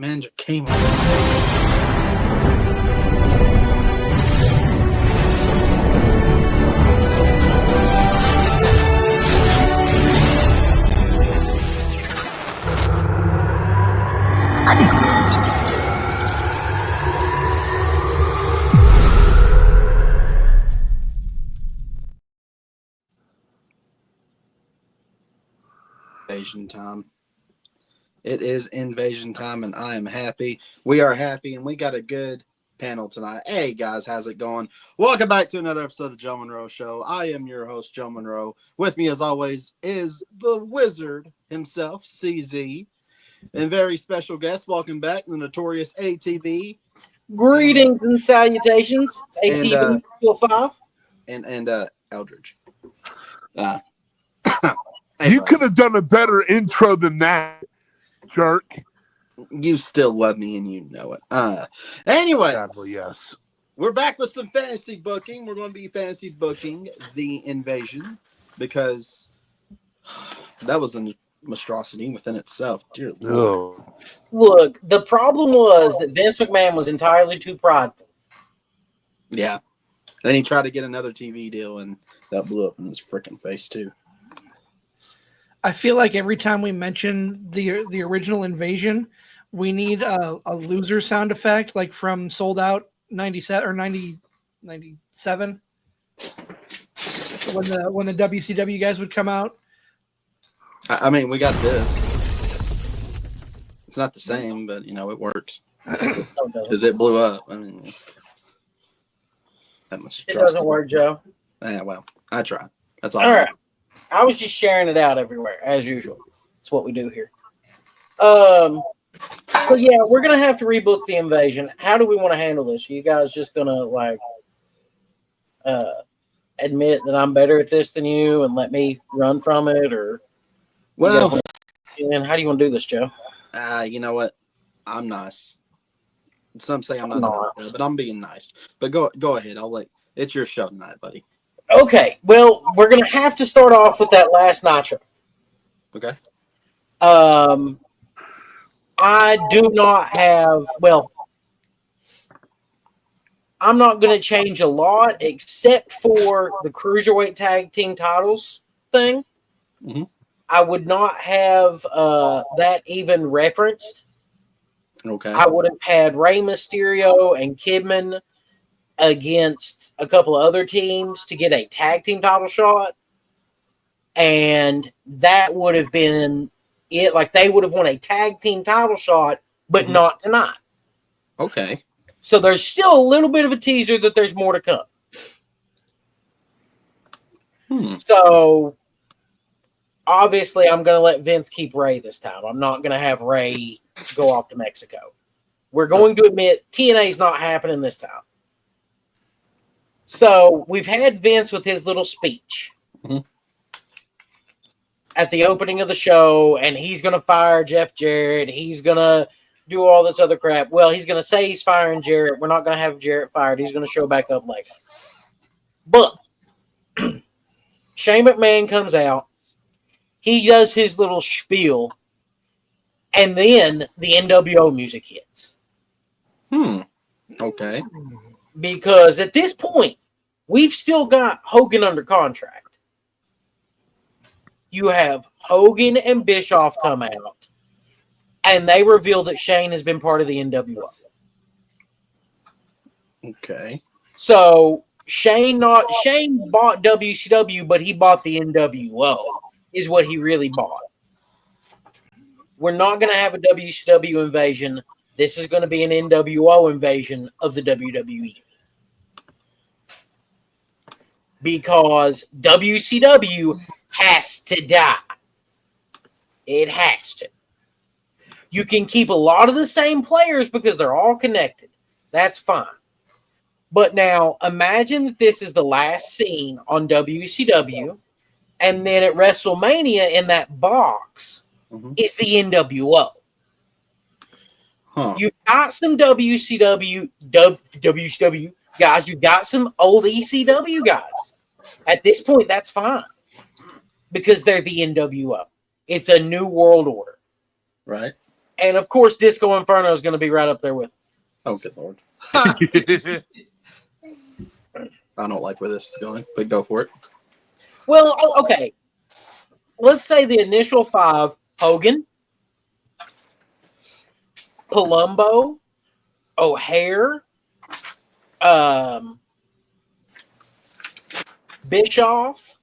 man just came on. Invasion time. It is invasion time, and I am happy. We are happy, and we got a good panel tonight. Hey, guys, how's it going? Welcome back to another episode of the Joe Monroe Show. I am your host, Joe Monroe. With me, as always, is the wizard himself, CZ, and very special guest. Welcome back, the Notorious ATB. Greetings and salutations. It's ATB 5. And Eldridge. You could have done a better intro than that, jerk. You still love me, and you know it. Anyway, yes. We're back with some fantasy booking. We're going to be fantasy booking the invasion because that was a monstrosity within itself. Dear Lord. Oh. Look, the problem was that Vince McMahon was entirely too prideful. Yeah. Then he tried to get another TV deal, and that blew up in his freaking face, too. I feel like every time we mention the original invasion, we need a loser sound effect, like from Sold Out 97 or 97, when the WCW guys would come out. I mean, we got this. It's not the same, but you know it works because it blew up. I mean, that must. It doesn't work, Joe. Yeah, well, I tried. That's all. All right. I was just sharing it out everywhere, as usual. That's what we do here. So, yeah, we're going to have to rebook the invasion. How do we want to handle this? Are you guys just going to, admit that I'm better at this than you and let me run from it? Or, well, how do you want to do this, Joe? You know what? I'm nice. Some say I'm not, but I'm being nice. But go ahead. It's your show tonight, buddy. Okay, well, we're going to have to start off with that last Nitro. Okay. I do not have, I'm not going to change a lot except for the Cruiserweight Tag Team titles thing. Mm-hmm. I would not have that even referenced. Okay. I would have had Rey Mysterio and Kidman against a couple of other teams to get a tag team title shot. And that would have been it. Like they would have won a tag team title shot, but not tonight. Okay. So there's still a little bit of a teaser that there's more to come. So obviously I'm going to let Vince keep Ray this time. I'm not going to have Ray go off to Mexico. We're going to admit TNA's not happening this time. So we've had Vince with his little speech at the opening of the show, and he's going to fire Jeff Jarrett. He's going to do all this other crap. Well, he's going to say he's firing Jarrett. We're not going to have Jarrett fired. He's going to show back up later. But Shane McMahon comes out. He does his little spiel, and then the NWO music hits. Okay. Because at this point, we've still got Hogan under contract. You have Hogan and Bischoff come out, and they reveal that Shane has been part of the NWO. Okay. So Shane bought WCW, but he bought the NWO, is what he really bought. We're not going to have a WCW invasion. This is going to be an NWO invasion of the WWE. Because WCW has to die. It has to. You can keep a lot of the same players because they're all connected. That's fine. But now imagine that this is the last scene on WCW, and then at WrestleMania in that box is the NWO. You've got some WCW guys. You've got some old ECW guys. At this point, that's fine because they're the NWO. It's a new world order. Right. And of course, Disco Inferno is going to be right up there with. Oh, good Lord. I don't like where this is going, but go for it. Well, okay. Let's say the initial 5: Hogan, Palumbo, O'Hare, Bischoff.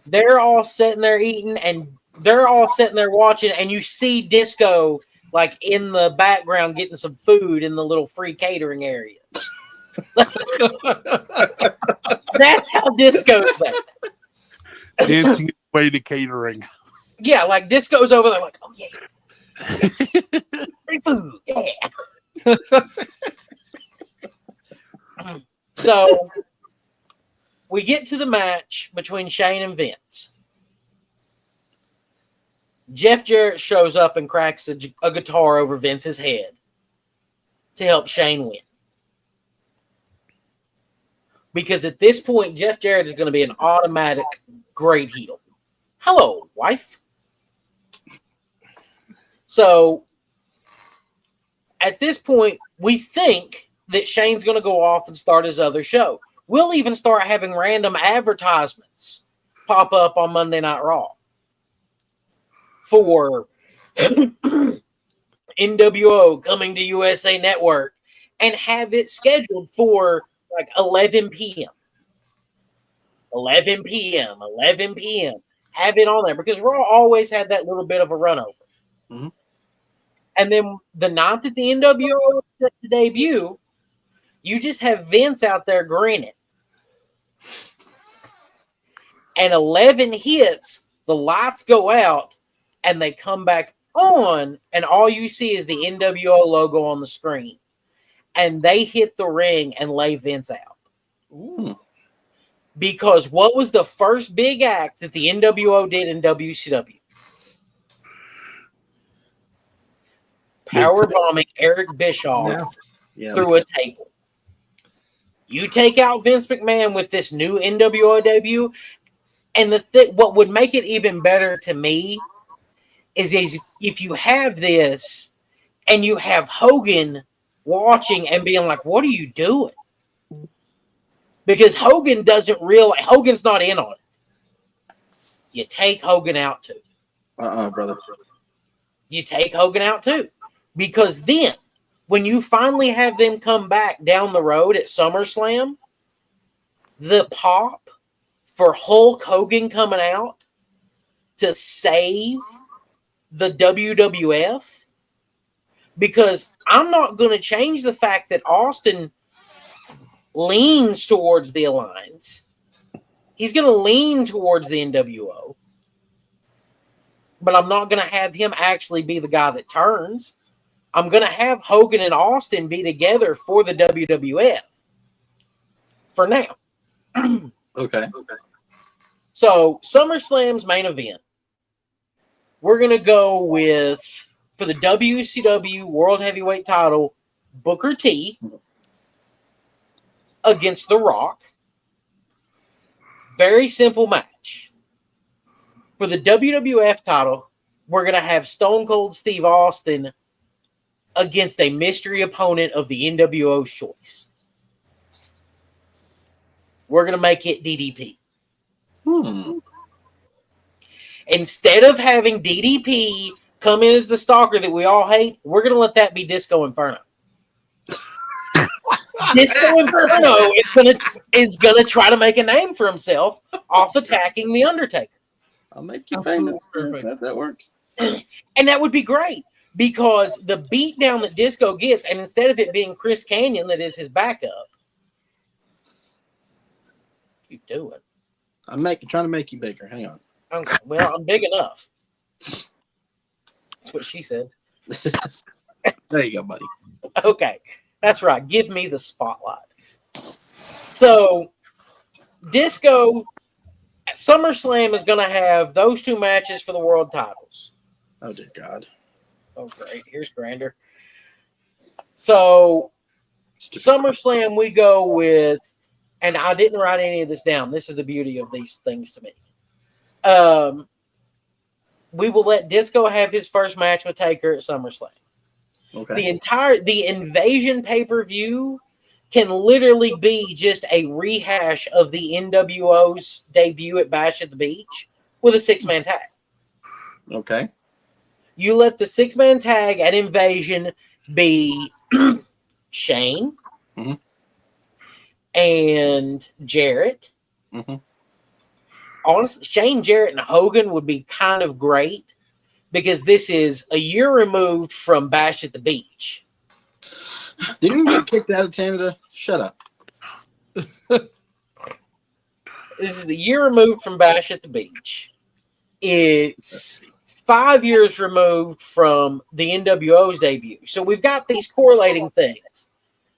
They're all sitting there eating, and they're all sitting there watching, and you see Disco like in the background getting some food in the little free catering area. That's how Disco's there. Dancing his way to catering. Yeah, like Disco's over there, like, oh yeah, free food, yeah. So we get to the match between Shane and Vince. Jeff Jarrett shows up and cracks a guitar over Vince's head to help Shane win. Because at this point, Jeff Jarrett is going to be an automatic great heel. Hello, wife. So at this point, we think that Shane's going to go off and start his other show. We'll even start having random advertisements pop up on Monday Night Raw for NWO coming to USA Network and have it scheduled for like 11 p.m. 11 p.m. 11 p.m. Have it on there because Raw always had that little bit of a run over. Mm-hmm. And then the night that the NWO was set to debut, you just have Vince out there grinning. And 11 hits, the lights go out, and they come back on, and all you see is the NWO logo on the screen. And they hit the ring and lay Vince out. Ooh. Because what was the first big act that the NWO did in WCW? Power bombing Eric Bischoff through a table. You take out Vince McMahon with this new NWO debut, and what would make it even better to me is if you have this and you have Hogan watching and being like, what are you doing? Because Hogan doesn't realize, Hogan's not in on it. You take Hogan out too. Brother. You take Hogan out too. Because then, when you finally have them come back down the road at SummerSlam, the pop for Hulk Hogan coming out to save the WWF, because I'm not going to change the fact that Austin leans towards the Alliance. He's going to lean towards the NWO, but I'm not going to have him actually be the guy that turns. I'm going to have Hogan and Austin be together for the WWF for now. Okay. So, SummerSlam's main event, we're going to go with, for the WCW World Heavyweight title, Booker T against The Rock. Very simple match. For the WWF title, we're going to have Stone Cold Steve Austin against a mystery opponent of the NWO's choice. We're going to make it DDP. Instead of having DDP come in as the stalker that we all hate, we're going to let that be Disco Inferno. Disco Inferno is gonna try to make a name for himself off attacking the Undertaker. I'll make you famous. That works. And that would be great because the beatdown that Disco gets, and instead of it being Chris Kanyon that is his backup, what are you doing? I'm trying to make you bigger. Hang on. Okay, well, I'm big enough. That's what she said. There you go, buddy. Okay, that's right. Give me the spotlight. So, Disco at SummerSlam is going to have those two matches for the world titles. Oh, dear God. Oh, great. Here's Grander. So, SummerSlam, we go with, and I didn't write any of this down. This is the beauty of these things to me. we will let Disco have his first match with Taker at SummerSlam. Okay. The Invasion pay-per-view can literally be just a rehash of the NWO's debut at Bash at the Beach with a 6-man tag. Okay. You let the 6-man tag at Invasion be Shane Mhm. and Jarrett. Mm-hmm. Honestly, Shane, Jarrett, and Hogan would be kind of great because this is a year removed from Bash at the Beach. Didn't you get kicked out of Canada? Shut up. This is a year removed from Bash at the Beach. It's 5 years removed from the NWO's debut. So we've got these correlating things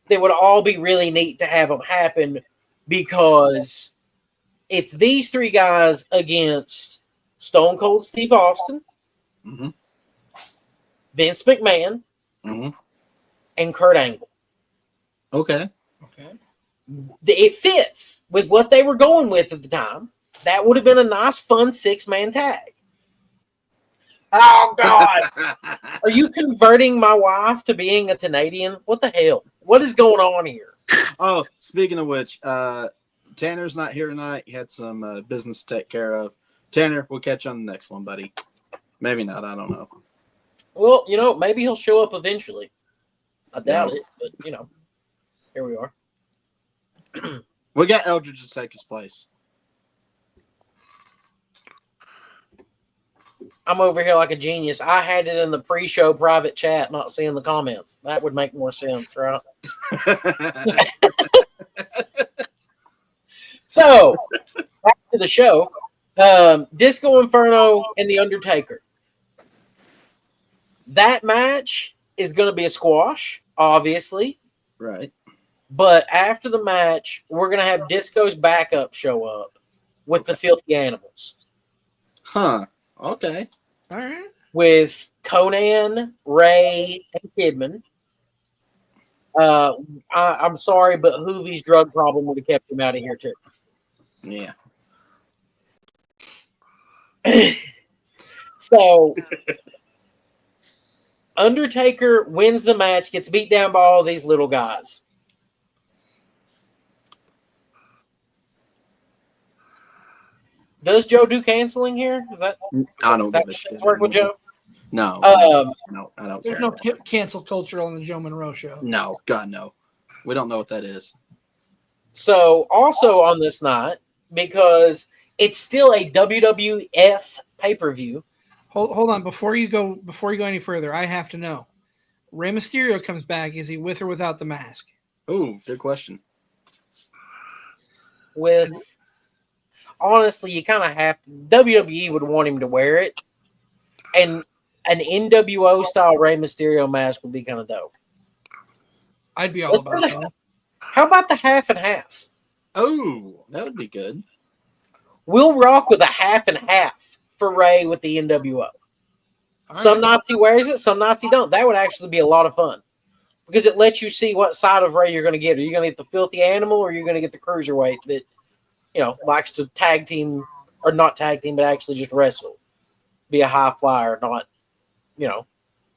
that would all be really neat to have them happen because it's these three guys against Stone Cold Steve Austin, Mm-hmm. Vince McMahon, Mm-hmm. and Kurt Angle. Okay. It fits with what they were going with at the time. That would have been a nice, fun 6-man tag. Oh, God. Are you converting my wife to being a Canadian? What the hell? What is going on here? Oh, speaking of which, Tanner's not here tonight. He had some business to take care of. Tanner, we'll catch you on the next one, buddy. Maybe not. I don't know. Well, maybe he'll show up eventually. I doubt Yeah. it, but, here we are. We got Eldridge to take his place. I'm over here like a genius. I had it in the pre-show private chat, not seeing the comments. That would make more sense, right? So, back to the show. Disco Inferno and The Undertaker. That match is going to be a squash, obviously. Right. But after the match, we're going to have Disco's backup show up with the Filthy Animals. Huh. Okay. All right. With Conan, Ray, and Kidman. I'm sorry, but Hoovie's drug problem would have kept him out of here, too. Yeah. So, Undertaker wins the match, gets beat down by all these little guys. Does Joe do canceling here? I don't give a shit. Work with Joe? No. No, I don't There's care. no cancel culture on the Joe Monroe Show. No, God, no. We don't know what that is. So, also on this night, because it's still a WWF pay-per-view. Hold on, before you go any further, I have to know. Rey Mysterio comes back. Is he with or without the mask? Ooh, good question. Honestly, you kind of have to. WWE would want him to wear it, and an NWO style Rey Mysterio mask would be kind of dope. I'd be all about that. How about the half and half? Oh, that would be good. We'll rock with a half and half for Ray with the NWO. Some nights he wears it, some nights he don't. That would actually be a lot of fun because it lets you see what side of Ray you're going to get. Are you going to get the filthy animal or are you going to get the cruiserweight that, likes to tag team or not tag team, but actually just wrestle? Be a high flyer, not,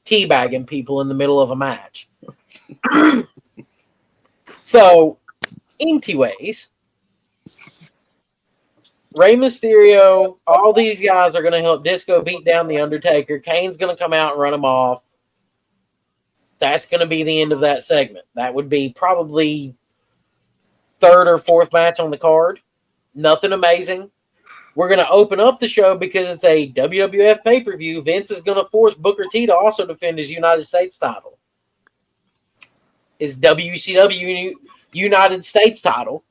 teabagging people in the middle of a match. So, anyways, Rey Mysterio, all these guys are going to help Disco beat down The Undertaker. Kane's going to come out and run him off. That's going to be the end of that segment. That would be probably third or fourth match on the card. Nothing amazing. We're going to open up the show because it's a WWF pay-per-view. Vince is going to force Booker T to also defend his United States title. His WCW United States title.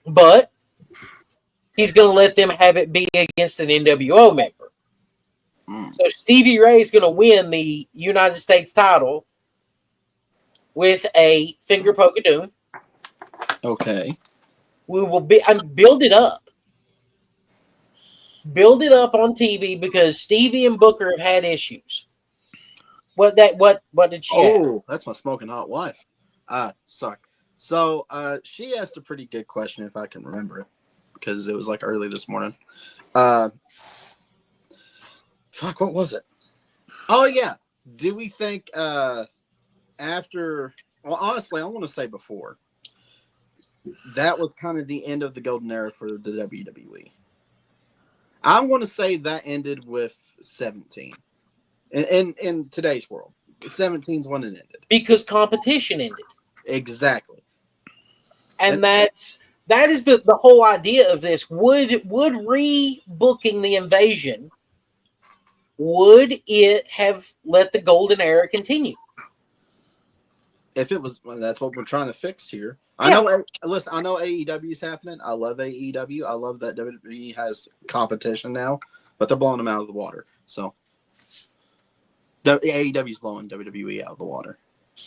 But he's going to let them have it be against an NWO member. So Stevie Ray is going to win the United States title with a finger poke of doom. Okay. We will build it up. Build it up on TV because Stevie and Booker have had issues. What did she have? Oh, that's my smoking hot wife. Sorry. So she asked a pretty good question if I can remember it because it was like early this morning. Fuck, what was it? Oh yeah. Do we think after? Well, honestly, I want to say before. That was kind of the end of the golden era for the WWE. I'm going to say that ended with 17. In today's world, 17 is when it ended. Because competition ended. Exactly. And that is the whole idea of this. Would rebooking the invasion, would it have let the golden era continue? If it was, well, that's what we're trying to fix here. Yeah. I know. Listen, I know AEW is happening. I love AEW. I love that WWE has competition now, but they're blowing them out of the water. So AEW is blowing WWE out of the water.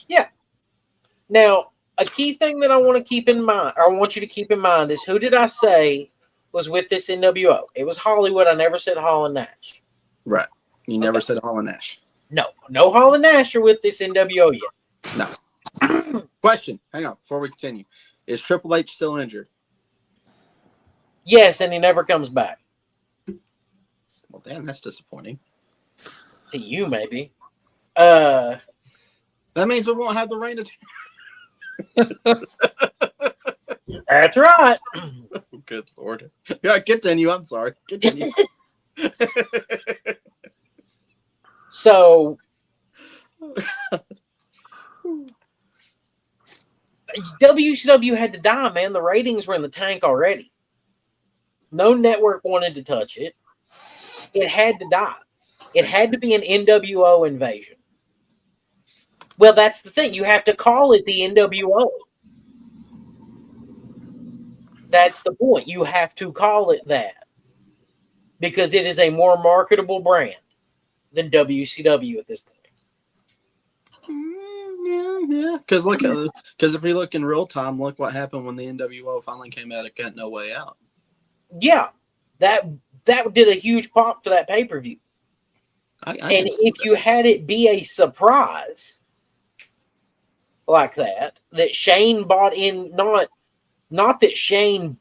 Yeah. Now, a key thing that I want to keep in mind, or I want you to keep in mind, is who did I say was with this NWO? It was Hollywood. I never said Hall and Nash. Right. You never said Hall and Nash. No Hall and Nash are with this NWO yet. No. Question. Hang on before we continue. Is Triple H still injured? Yes, and he never comes back. Well, damn, that's disappointing. To you, maybe. That means we won't have the reign of. That's right. Good Lord. Yeah, continue. I'm sorry. Continue. So, WCW had to die, man. The ratings were in the tank already. No network wanted to touch it. It had to die. It had to be an NWO invasion. Well, that's the thing. You have to call it the NWO. That's the point. You have to call it that. Because it is a more marketable brand than WCW at this point. Yeah. Because if we look in real time, look what happened when the NWO finally came out. It got no way out. Yeah, that did a huge pop for that pay-per-view. And if you had it be a surprise like that Shane bought in, not that Shane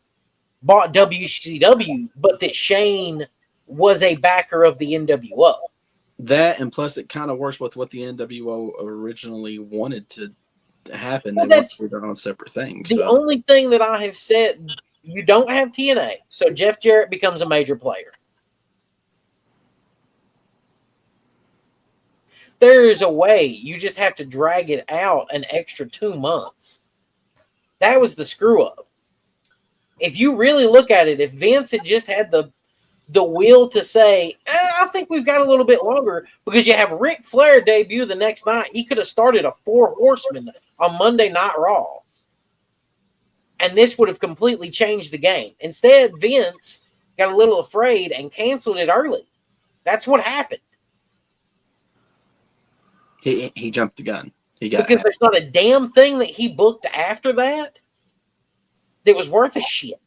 bought WCW, but that Shane was a backer of the NWO. That, and plus it kind of works with what the NWO originally wanted to happen. Well, they wanted their own separate things. The only thing that I have said, you don't have TNA, so Jeff Jarrett becomes a major player. There is a way. You just have to drag it out an extra 2 months. That was the screw up. If you really look at it, if Vince had just had the will to say, I think we've got a little bit longer, because you have Ric Flair debut the next night. He could have started a 4 Horsemen on Monday Night Raw. And this would have completely changed the game. Instead, Vince got a little afraid and canceled it early. That's what happened. He jumped the gun. Because there's not a damn thing that he booked after that was worth a shit.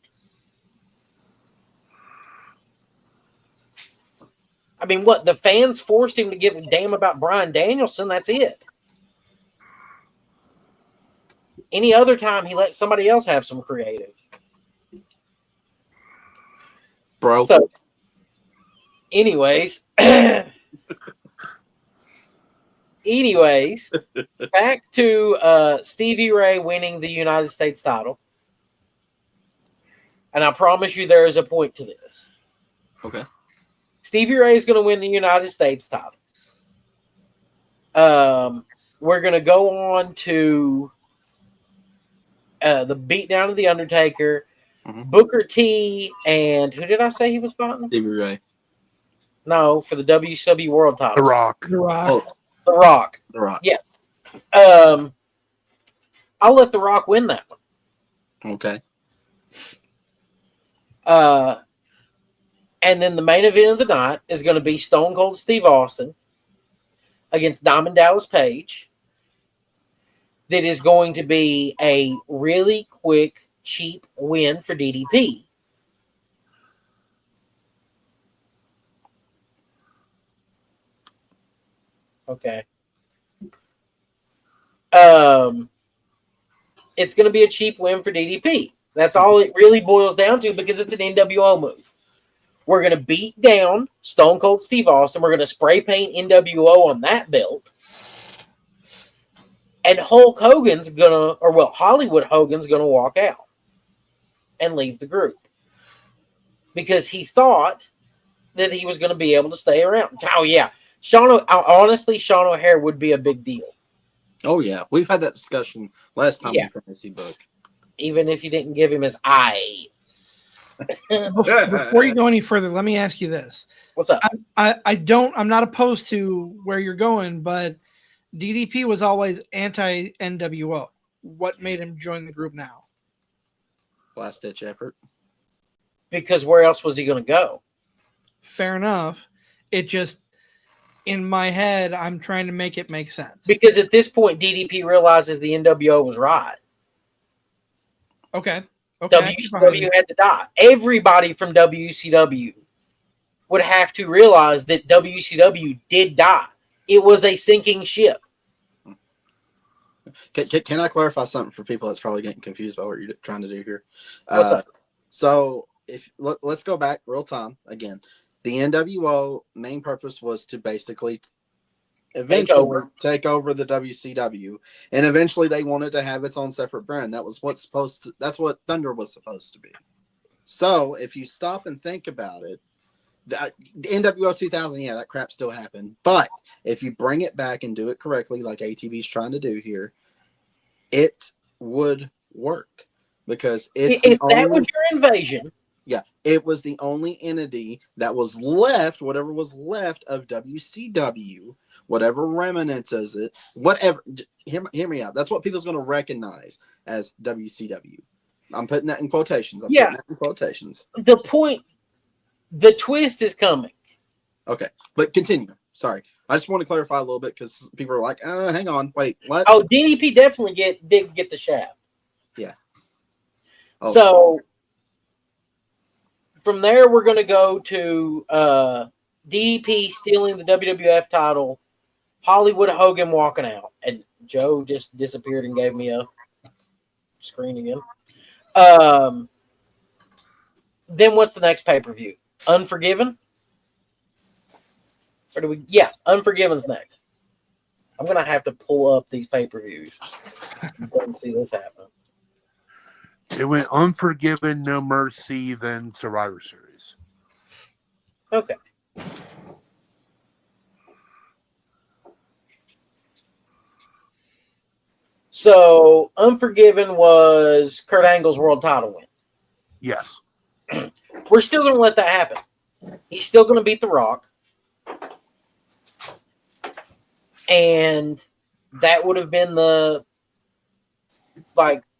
I mean, what? The fans forced him to give a damn about Bryan Danielson. That's it. Any other time, he let somebody else have some creative. Bro. So, anyways, back to Stevie Ray winning the United States title. And I promise you there is a point to this. Okay. Stevie Ray is going to win the United States title. We're going to go on to the beatdown of The Undertaker, Booker T, and who did I say he was fighting? Stevie Ray. No, for the WCW World title. The Rock. The Rock. Oh, The Rock. The Rock. Yeah. I'll let The Rock win that one. Okay. And then the main event of the night is going to be Stone Cold Steve Austin against Diamond Dallas Page. That is going to be a really quick, cheap win for DDP. Okay. It's going to be a cheap win for DDP. That's all it really boils down to, because it's an NWO move. We're going to beat down Stone Cold Steve Austin. We're going to spray paint NWO on that belt. And Hulk Hogan's going to, or well, Hollywood Hogan's going to walk out and leave the group. Because he thought that he was going to be able to stay around. Oh, yeah. Honestly, Sean O'Hare would be a big deal. Oh, yeah. We've had that discussion last time Yeah. we fantasy book. Even if you didn't give him his eye. Before you go any further, let me ask you this. What's up? I'm not opposed to where you're going, but DDP was always anti-NWO. What made him join the group now? Last ditch effort. Because where else was he going to go? Fair enough. It just, in my head, I'm trying to make it make sense. Because at this point, DDP realizes the NWO was right. Okay. WCW had to die. Everybody from WCW would have to realize that WCW did die. It was a sinking ship. Can I clarify something for people that's probably getting confused about what you're trying to do here? What's up? So let's go back real time again. The NWO main purpose was to basically eventually take over the WCW, and eventually they wanted to have its own separate brand. That's what Thunder was supposed to be. So if you stop and think about it, the NWO 2000, yeah, that crap still happened. But if you bring it back and do it correctly, like ATB's trying to do here, it would work because if that was your invasion. Yeah, it was the only entity that was left, whatever was left of WCW, whatever remnants is it, whatever. Hear me out. That's what people's going to recognize as WCW. I'm putting that in quotations. Putting that in quotations. The point, the twist is coming. Okay, but continue. Sorry. I just want to clarify a little bit because people are like, hang on, wait, what? Oh, DDP definitely did get the shaft. Yeah. Oh. So from there, we're going to go to DDP stealing the WWF title, Hollywood Hogan walking out, and Joe just disappeared and gave me a screen again. Then what's the next pay-per-view? Unforgiven? Or do we? Yeah, Unforgiven's next. I'm going to have to pull up these pay-per-views and see this happen. It went Unforgiven, No Mercy, then Survivor Series. Okay. So, Unforgiven was Kurt Angle's world title win. Yes. We're still going to let that happen. He's still going to beat The Rock. And that would have been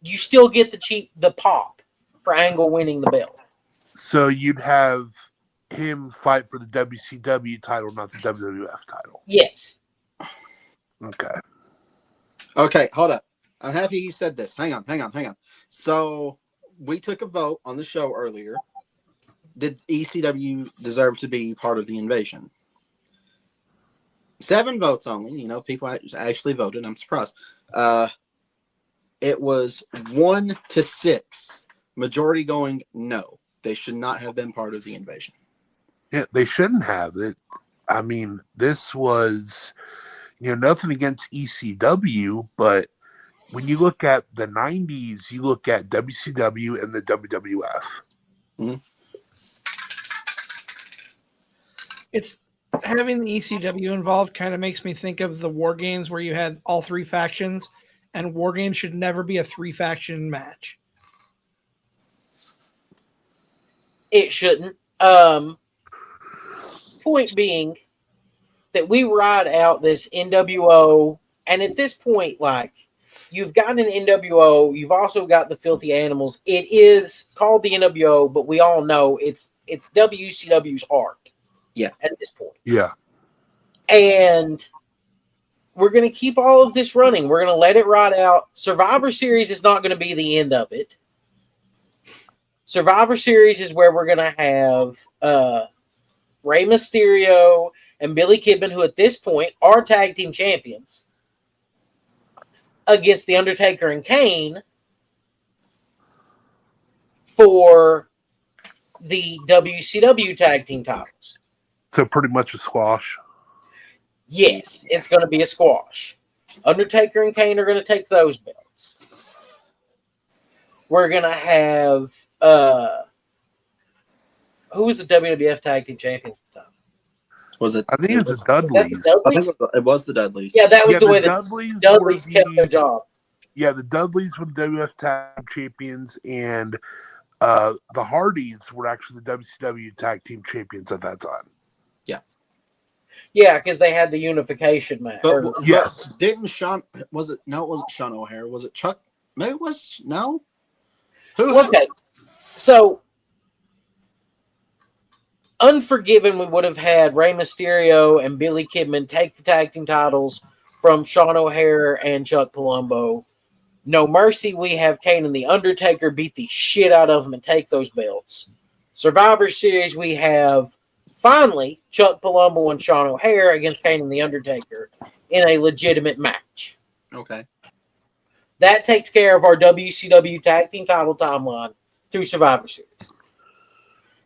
you still get the pop for Angle winning the belt. So you'd have him fight for the WCW title, not the WWF title. Yes. Okay. Okay, hold up. I'm happy he said this. Hang on. So we took a vote on the show earlier. Did ECW deserve to be part of the invasion? 7 votes only. People actually voted. I'm surprised. It was 1-6. Majority going no. They should not have been part of the invasion. Yeah, they shouldn't have it. I mean, this was, nothing against ECW, but when you look at the 90s, you look at WCW and the WWF. Mm-hmm. It's having the ECW involved kind of makes me think of the War Games where you had all 3 factions, and War Games should never be a 3-faction match. It shouldn't. Point being that we ride out this NWO, and at this point, you've got an NWO, you've also got the Filthy Animals. It is called the NWO, but we all know it's WCW's heart. Yeah. At this point. Yeah. And we're going to keep all of this running. We're going to let it ride out. Survivor Series is not going to be the end of it. Survivor Series is where we're going to have Rey Mysterio and Billy Kidman, who at this point are tag team champions, against The Undertaker and Kane for the WCW tag team titles. So pretty much a squash. Yes, it's going to be a squash. Undertaker and Kane are going to take those belts. We're going to have who was the WWF tag team champions at the time? Was it? I think it's the Was that Dudleys. the I think Dudleys? it was the Dudleys. Yeah, that was the way the Dudleys Dudleys were kept their job. Yeah, the Dudleys were the WWF tag champions, and the Hardys were actually the WCW tag team champions at that time. Yeah, because they had the unification match. But Yes. didn't Sean? Was it? No, it wasn't Sean O'Hare. Was it Chuck? Maybe it was. No. Who? Okay, so Unforgiven, we would have had Rey Mysterio and Billy Kidman take the tag team titles from Sean O'Hare and Chuck Palumbo. No Mercy, we have Kane and The Undertaker beat the shit out of them and take those belts. Survivor Series, we have finally Chuck Palumbo and Sean O'Hare against Kane and The Undertaker in a legitimate match. Okay. That takes care of our WCW tag team title timeline through Survivor Series.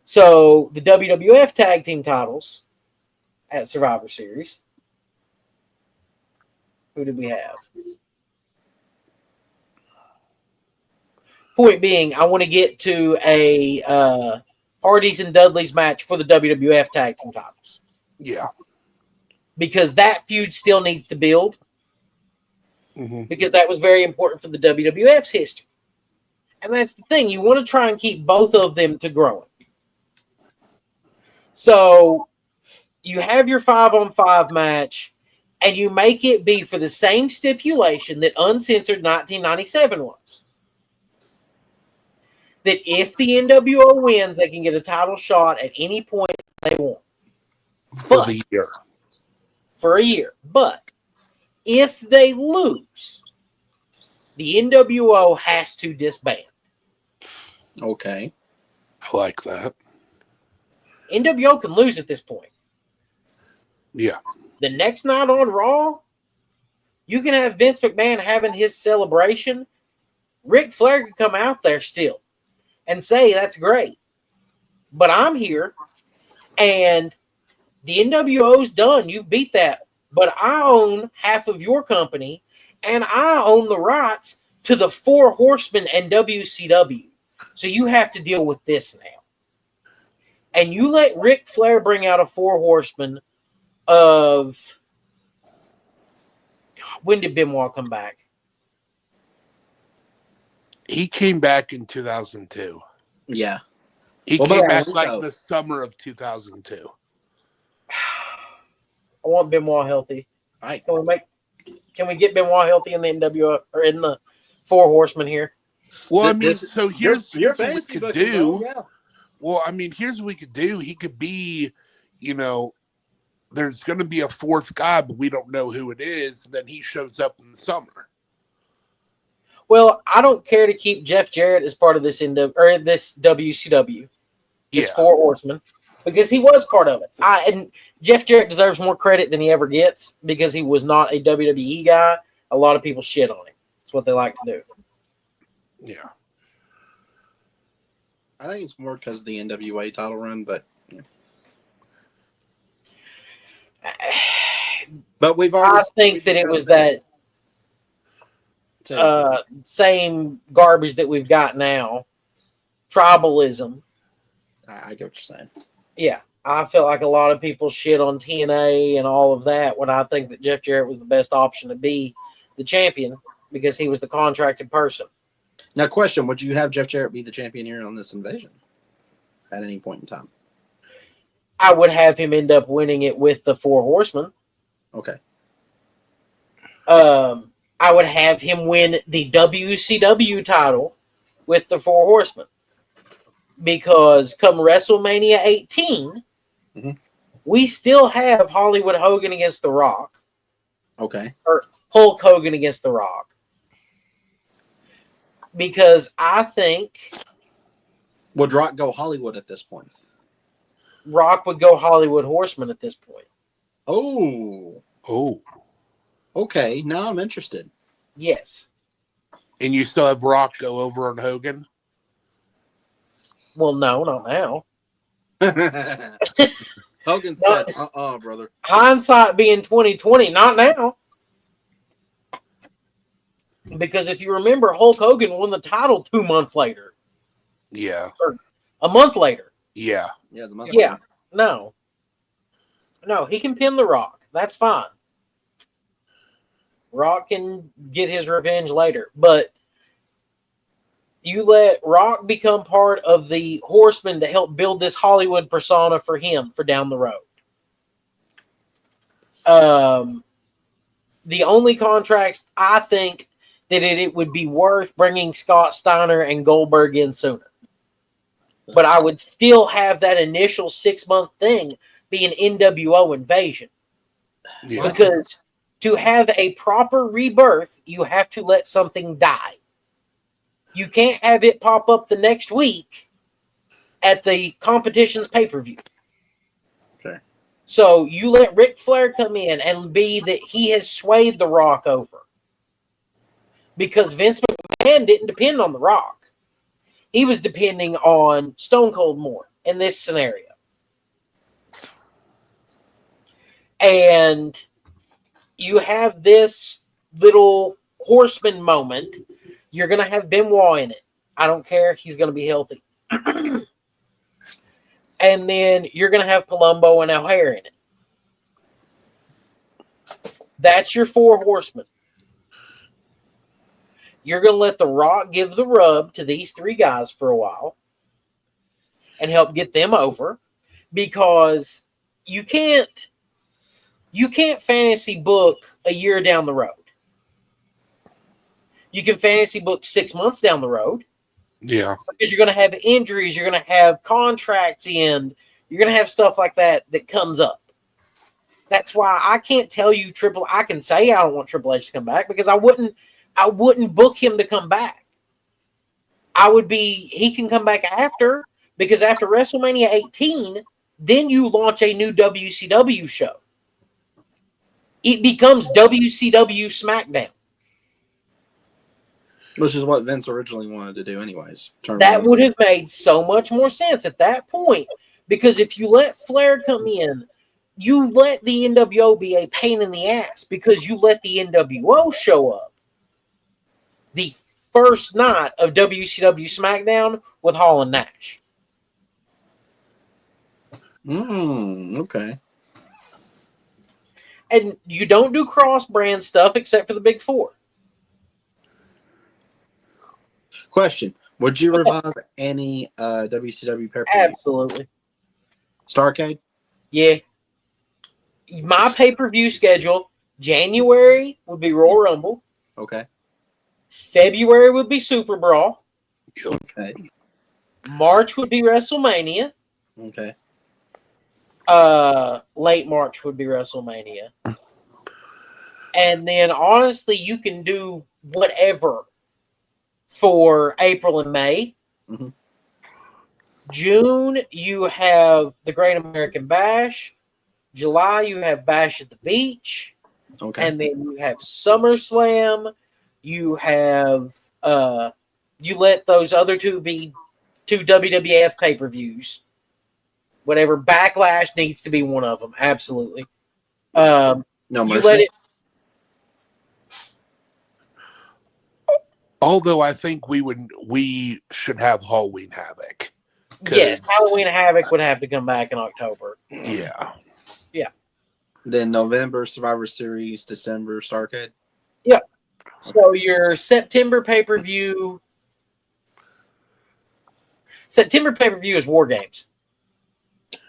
So the WWF tag team titles at Survivor Series. Who did we have? Point being, I want to get to a Hardys and Dudleys match for the WWF tag team titles. Yeah. Because that feud still needs to build. Mm-hmm. Because that was very important for the WWF's history. And that's the thing. You want to try and keep both of them to growing. So you have your 5-on-5 match, and you make it be for the same stipulation that Uncensored 1997 was. That if the NWO wins, they can get a title shot at any point they want. For the year. For a year. But if they lose, the NWO has to disband. Okay. I like that. NWO can lose at this point. Yeah. The next night on Raw, you can have Vince McMahon having his celebration. Ric Flair can come out there still and say, that's great. But I'm here, and the NWO's done. You've beat that. But I own half of your company, and I own the rights to the Four Horsemen and WCW. So you have to deal with this now. And you let Ric Flair bring out a Four Horsemen of... When did Benoit come back? He came back in 2002. Yeah. He What came about back Enzo? like the summer of 2002. I want Benoit healthy. All right. Can we get Benoit healthy in the NWO or in the Four Horsemen here? Well, I mean, This- so here's your what we fantasy could booking, do. bro, yeah. Well, I mean, here's what we could do. He could be, there's going to be a fourth guy, but we don't know who it is. Then he shows up in the summer. Well, I don't care to keep Jeff Jarrett as part of this this WCW, this Yeah. Four Horsemen, because he was part of it. And Jeff Jarrett deserves more credit than he ever gets because he was not a WWE guy. A lot of people shit on him. That's what they like to do. Yeah. I think it's more because of the NWA title run, but yeah. But we've already. I think that it was that same garbage that we've got now, tribalism. I get what you're saying. Yeah, I feel like a lot of people shit on TNA and all of that when I think that Jeff Jarrett was the best option to be the champion because he was the contracted person. Now, question: would you have Jeff Jarrett be the champion here on this invasion at any point in time? I would have him end up winning it with the Four Horsemen. Okay. I would have him win the WCW title with the Four Horsemen. Because come WrestleMania 18, we still have Hollywood Hogan against The Rock. Okay. Or Hulk Hogan against The Rock. Because I think... Would Rock go Hollywood at this point? Rock would go Hollywood Horseman at this point. Oh. Okay, now I'm interested. Yes. And you still have Rock go over on Hogan? Well, no, not now. Hogan Not- said, brother. Hindsight being 2020, not now. Because if you remember, Hulk Hogan won the title 2 months later. Yeah. Or a month later. Yeah. Yeah, it's a month Yeah. later. No. No, he can pin The Rock. That's fine. Rock can get his revenge later. But you let Rock become part of the Horsemen to help build this Hollywood persona for him for down the road. The only contracts I think that it would be worth bringing Scott Steiner and Goldberg in sooner. But I would still have that initial 6-month thing be an NWO invasion. Yeah. Because to have a proper rebirth, you have to let something die. You can't have it pop up the next week at the competition's pay-per-view. Okay. So you let Ric Flair come in and be that he has swayed The Rock over. Because Vince McMahon didn't depend on The Rock. He was depending on Stone Cold more in this scenario. And you have this little Horseman moment. You're going to have Benoit in it. I don't care. He's going to be healthy. And then you're going to have Palumbo and O'Hare in it. That's your 4 horsemen. You're going to let The Rock give the rub to these 3 guys for a while and help get them over, because you can't fantasy book a year down the road. You can fantasy book 6 months down the road. Yeah. Because you're going to have injuries, you're going to have contracts in, you're going to have stuff like that comes up. That's why I can't tell you I can say I don't want Triple H to come back, because I wouldn't book him to come back. He can come back after, because after WrestleMania 18, then you launch a new WCW show. It becomes WCW SmackDown. Which is what Vince originally wanted to do anyways. That would have made so much more sense at that point, because if you let Flair come in, you let the NWO be a pain in the ass, because you let the NWO show up the first night of WCW SmackDown with Hall and Nash. Okay. And you don't do cross-brand stuff except for the Big 4. Question: would you revive any WCW pay-per-view? Absolutely. Starrcade? Yeah. My pay-per-view schedule, January would be Royal Rumble. Okay. February would be Super Brawl. Okay. March would be WrestleMania. Okay. Late March would be WrestleMania. And then, honestly, you can do whatever for April and May. Mm-hmm. June, you have the Great American Bash. July, you have Bash at the Beach. Okay. And then you have SummerSlam. You have you let those other 2 be 2 WWF pay-per-views. Whatever. Backlash needs to be one of them. Absolutely. No You mercy. let it. Although I think we should have Halloween Havoc. Yes, Halloween Havoc would have to come back in October. Yeah. Then November Survivor Series, December Starrcade. Yeah. So your September pay-per-view is War Games.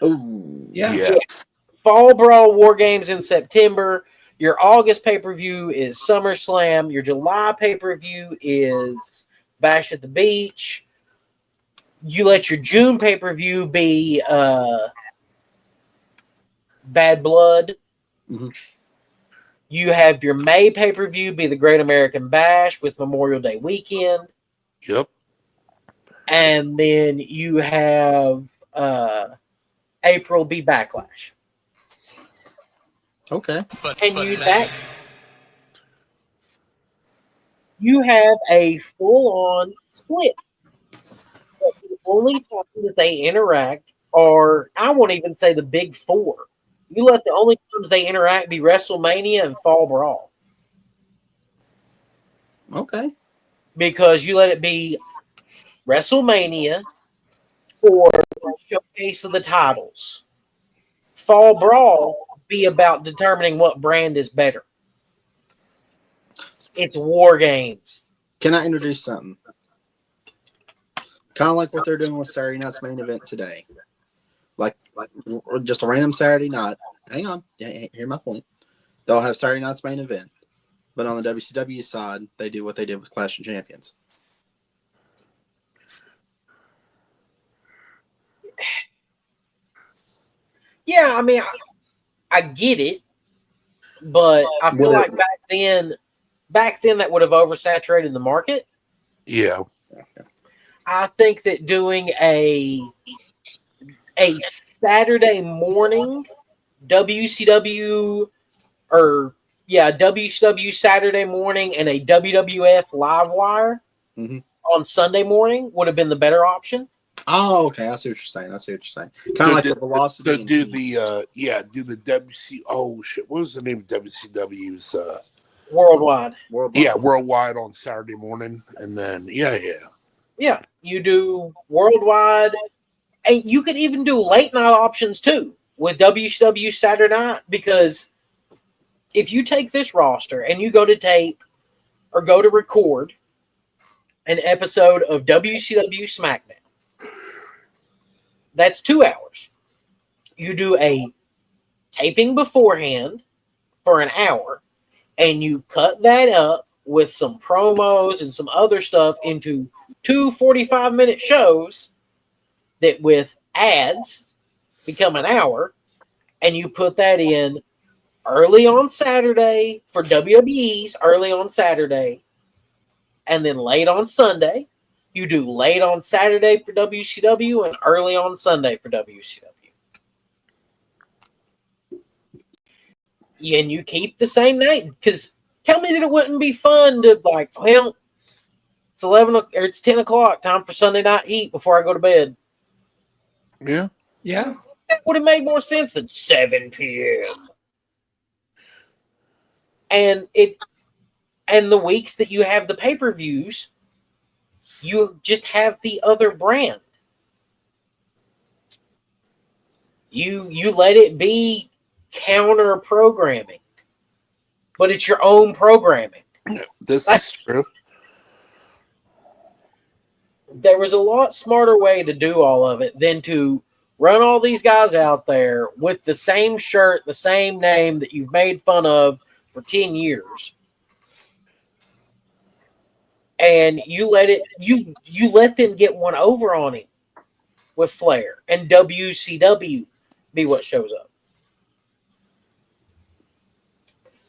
Oh, yeah. Yes. Fall Brawl, War Games in September. Your August pay-per-view is SummerSlam. Your July pay-per-view is Bash at the Beach. You let your June pay-per-view be Bad Blood. Mm-hmm. You have your May pay-per-view be the Great American Bash with Memorial Day weekend. Yep. And then you have April be Backlash. Okay. And you have a full-on split. only time that they interact are, I won't even say the big four. You let the only times they interact be WrestleMania and Fall Brawl. Okay. Because you let it be WrestleMania or showcase of the titles. Fall Brawl be about determining what brand is better. It's War Games. Can I introduce something? Kind of like what they're doing with Saturday Night's main event today. Like just a random Saturday night. Hang on. Hear my point. They'll have Saturday Night's main event. But on the WCW side, they do what they did with Clash of Champions. Yeah, I mean, I get it, but I feel like back then that would have oversaturated the market. Yeah. I think that doing a Saturday morning WCW WCW Saturday morning and a WWF live wire on Sunday morning would have been the better option. Oh, okay. I see what you're saying. Kind of like the Velocity. So do the WC. Oh shit! What was the name of WCW's? Worldwide. Yeah, Worldwide on Saturday morning, and then yeah. You do Worldwide, and you could even do late night options too with WCW Saturday night, because if you take this roster and you go to tape or go to record an episode of WCW SmackDown, that's 2 hours. You do a taping beforehand for an hour, and you cut that up with some promos and some other stuff into 2 45-minute shows that with ads become an hour, and you put that in early on Saturday for WWE's early on Saturday, and then late on Sunday. You do late on Saturday for WCW and early on Sunday for WCW. And you keep the same night, because tell me that it wouldn't be fun to it's 11 or it's 10 o'clock, time for Sunday Night Heat before I go to bed. Yeah. That would have made more sense than 7 p.m. And the weeks that you have the pay-per-views, you just have the other brand. You let it be counter programming, but it's your own programming. This is true. There was a lot smarter way to do all of it than to run all these guys out there with the same shirt, the same name that you've made fun of for 10 years. And you let them get one over on him with Flair, and WCW be what shows up.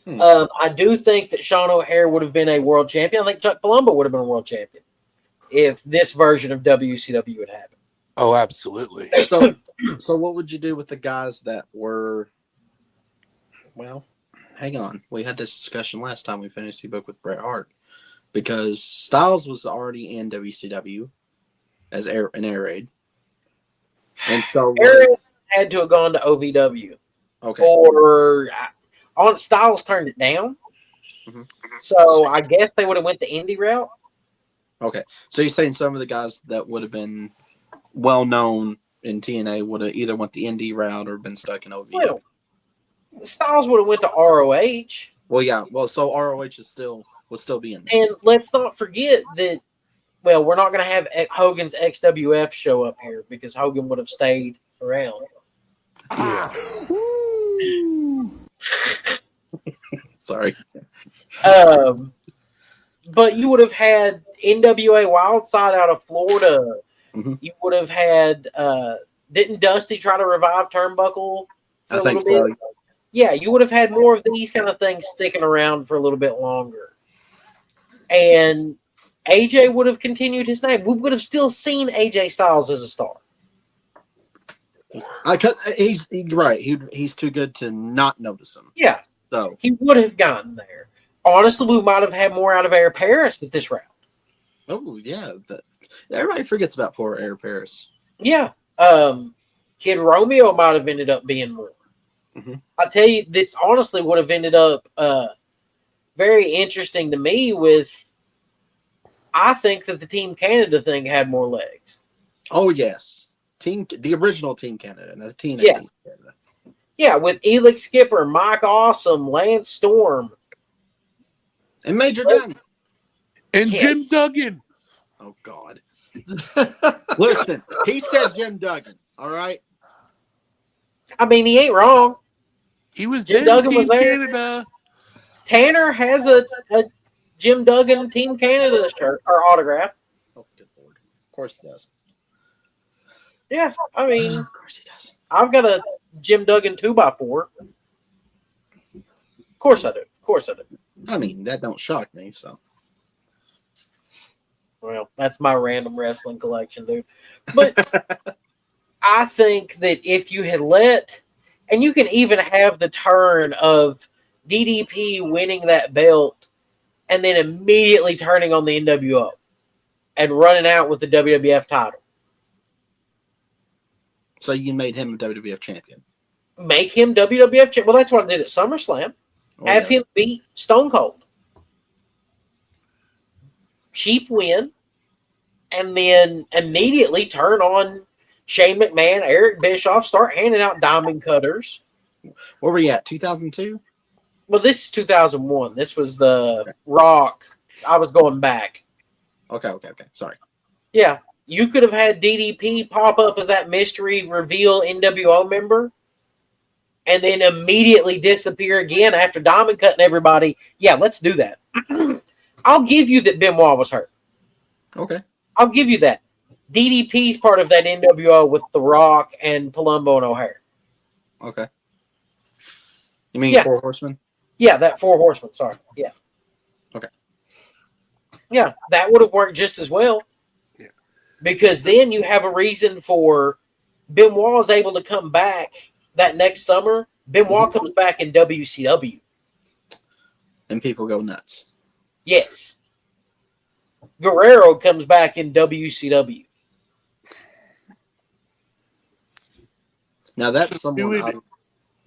I do think that Sean O'Haire would have been a world champion. I think Chuck Palumbo would have been a world champion if this version of WCW had happened. Oh, absolutely. So what would you do with the guys that were? Well, hang on. We had this discussion last time we finished the book with Bret Hart, because Styles was already in WCW as an air raid, and so had to have gone to OVW. Okay. Or on Styles turned it down. Mm-hmm. So I guess they would have went the indie route. Okay. So you're saying some of the guys that would have been well known in TNA would have either went the indie route or been stuck in OVW. Well, Styles would have went to ROH. Well, yeah. Well, so ROH would still be in this. And let's not forget that. Well, we're not going to have Hogan's XWF show up here because Hogan would have stayed around. Yeah. Sorry. But you would have had NWA Wildside out of Florida. Mm-hmm. You would have had. Didn't Dusty try to revive Turnbuckle for a little bit? So. Yeah, you would have had more of these kind of things sticking around for a little bit longer. And AJ would have continued his name. We would have still seen AJ Styles as a star. He's right. He's too good to not notice him. Yeah. So he would have gotten there. Honestly, we might have had more out of Air Paris at this round. Oh yeah, Everybody forgets about poor Eric Paris. Yeah. Kid Romeo might have ended up being more. Mm-hmm. I tell you, this honestly would have ended up very interesting to me. I think that the Team Canada thing had more legs. Oh yes, the original Team Canada, and the TNA Yeah. Team Canada. Yeah, with Elix Skipper, Mike Awesome, Lance Storm, and Major Guns, and Yeah. Jim Duggan. Oh God! Listen, he said Jim Duggan. All right. I mean, he ain't wrong. He was Jim in Duggan was Team there. Canada. Tanner has a Jim Duggan Team Canada shirt or autograph. Oh, good Lord! Of course he does. Yeah, I mean, Of course he does. I've got a Jim Duggan 2x4. Of course I do. Of course I do. I mean, that don't shock me. So. Well, that's my random wrestling collection, dude. But I think that if you had and you can even have the turn of DDP winning that belt and then immediately turning on the NWO and running out with the WWF title. So you made him a WWF champion. Make him WWF champion. Well, that's what I did at SummerSlam. Have him beat Stone Cold. Cheap win. And then immediately turn on Shane McMahon, Eric Bischoff, start handing out diamond cutters. Where were you at? 2002? Well, this is 2001. This was the Rock. I was going back. Okay. Sorry. Yeah. You could have had DDP pop up as that mystery reveal NWO member and then immediately disappear again after diamond cutting everybody. Yeah, let's do that. I'll give you that Benoit was hurt. Okay. I'll give you that. DDP's part of that NWO with The Rock and Palumbo and O'Hare. Okay. You mean 4 Horsemen? Yeah, that 4 Horsemen. Sorry. Yeah. Okay. Yeah, that would have worked just as well. Yeah. Because then you have a reason for Benoit is able to come back that next summer. Benoit comes back in WCW. And people go nuts. Yes. Guerrero comes back in WCW. Now that's someone.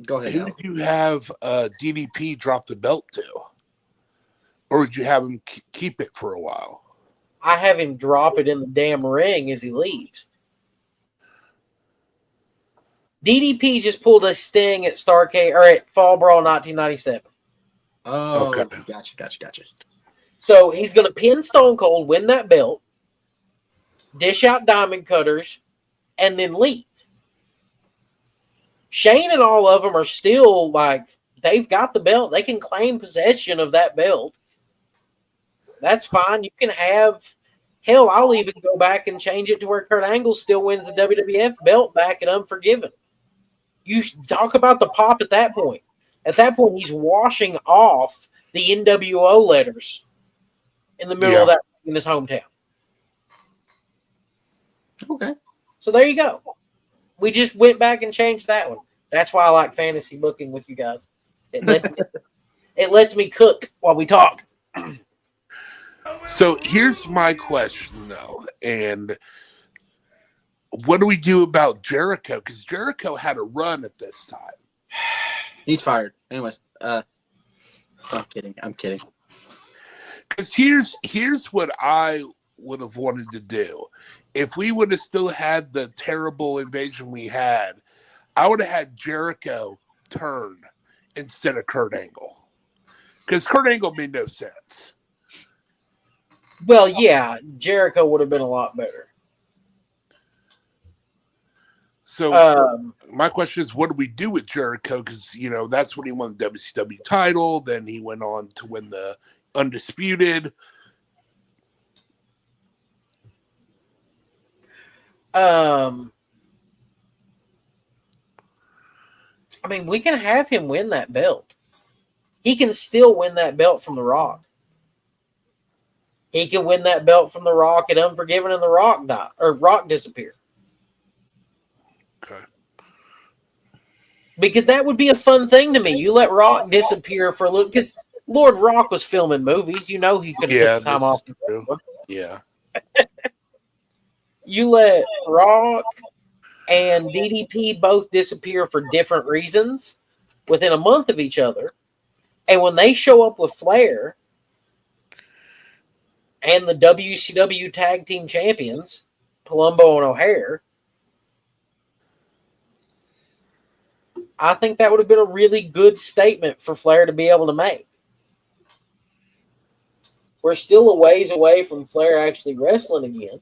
Go ahead. Who did you have DDP drop the belt to? Or would you have him keep it for a while? I have him drop it in the damn ring as he leaves. DDP just pulled a sting at Starrcade or at Fall Brawl 1997. Oh, okay. Gotcha. So he's going to pin Stone Cold, win that belt, dish out diamond cutters, and then leave. Shane and all of them are still like, they've got the belt. They can claim possession of that belt. That's fine. You can have, hell, I'll even go back and change it to where Kurt Angle still wins the WWF belt back at Unforgiven. You talk about the pop at that point. At that point, he's washing off the NWO letters in the middle of that in his hometown. Okay. So there you go. We just went back and changed that one. That's why I like fantasy booking with you guys. It lets me cook while we talk. So here's my question, though. And what do we do about Jericho? Because Jericho had a run at this time. He's fired. Anyways, I'm kidding. Because here's what I would have wanted to do. If we would have still had the terrible invasion we had, I would have had Jericho turn instead of Kurt Angle. Because Kurt Angle made no sense. Well, Jericho would have been a lot better. So my question is, what do we do with Jericho? Because, that's when he won the WCW title. Then he went on to win the Undisputed. We can have him win that belt. He can still win that belt from The Rock. He can win that belt from The Rock at Unforgiven and The Rock Rock disappear. Okay. Because that would be a fun thing to me. You let Rock disappear for a little, because Lord Rock was filming movies. He could have took time off. Yeah. You let Rock and DDP both disappear for different reasons within a month of each other. And when they show up with Flair and the WCW Tag Team Champions, Palumbo and O'Hare, I think that would have been a really good statement for Flair to be able to make. We're still a ways away from Flair actually wrestling again.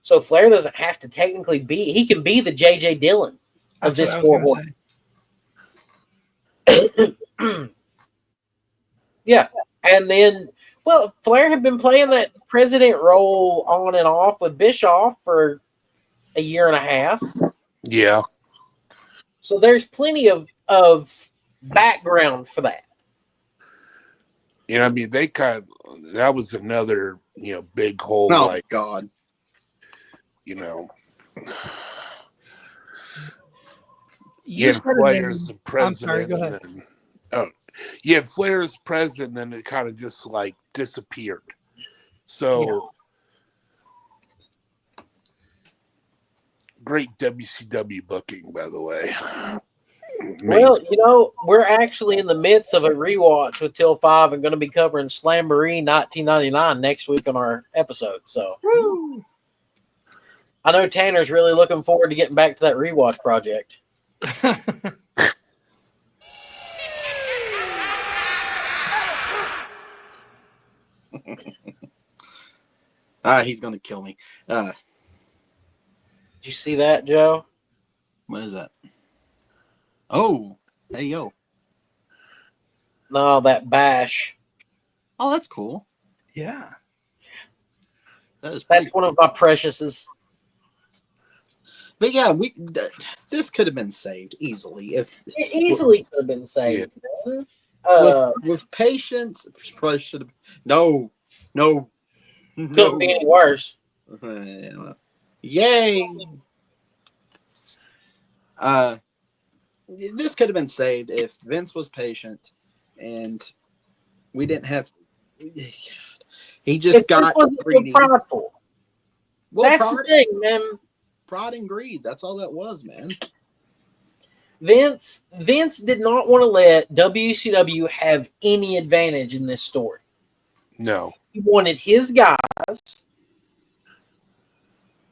So Flair doesn't have to technically be, he can be the J.J. Dillon of That's this what I was sport. going to say. Yeah. And then, well, Flair had been playing that president role on and off with Bischoff for a year and a half. Yeah. So there's plenty of background for that. You know, I mean, that was another, big hole. Oh, Like, God. You You had said a Flair name. as the I'm president. sorry, go ahead. And then, you had Flair as president, then it kind of just like disappeared. So, great WCW booking, by the way. Well, Amazing. we're actually in the midst of a rewatch with Till 5 and going to be covering Slamboree 1999 next week on our episode. So Woo! I know Tanner's really looking forward to getting back to that rewatch project. He's going to kill me. Did you see that, Joe? What is that? Oh, hey, yo. No, that bash. Oh, that's cool. Yeah. That's one of my preciouses. But yeah, this could have been saved easily if It easily could have been saved. with patience. Probably should have. No. Couldn't be any worse. Yay! This could have been saved if Vince was patient, and we didn't have. He just got greedy. Prideful. Well, that's the thing, man. Pride and greed. That's all that was, man. Vince did not want to let WCW have any advantage in this story. No. He wanted his guys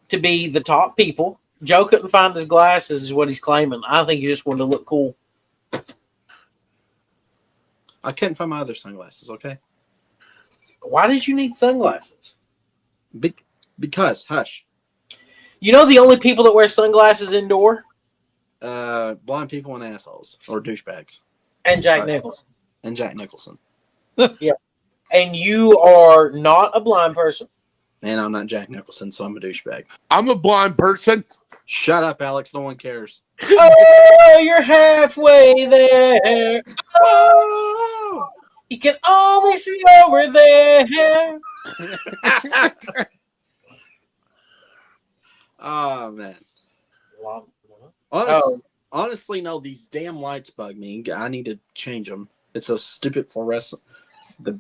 to be the top people. Joe couldn't find his glasses, is what he's claiming. I think he just wanted to look cool. I couldn't find my other sunglasses, okay? Why did you need sunglasses? Because, hush. You know the only people that wear sunglasses indoor? Blind people and assholes. Or douchebags. And Jack Nicholson. And Jack Nicholson. Yeah. And you are not a blind person. And I'm not Jack Nicholson, so I'm a douchebag. I'm a blind person. Shut up, Alex. No one cares. Oh, you're halfway there. Oh, you can only see over there. Oh, man. Honestly, no, these damn lights bug me. I need to change them. It's so stupid fluorescent. They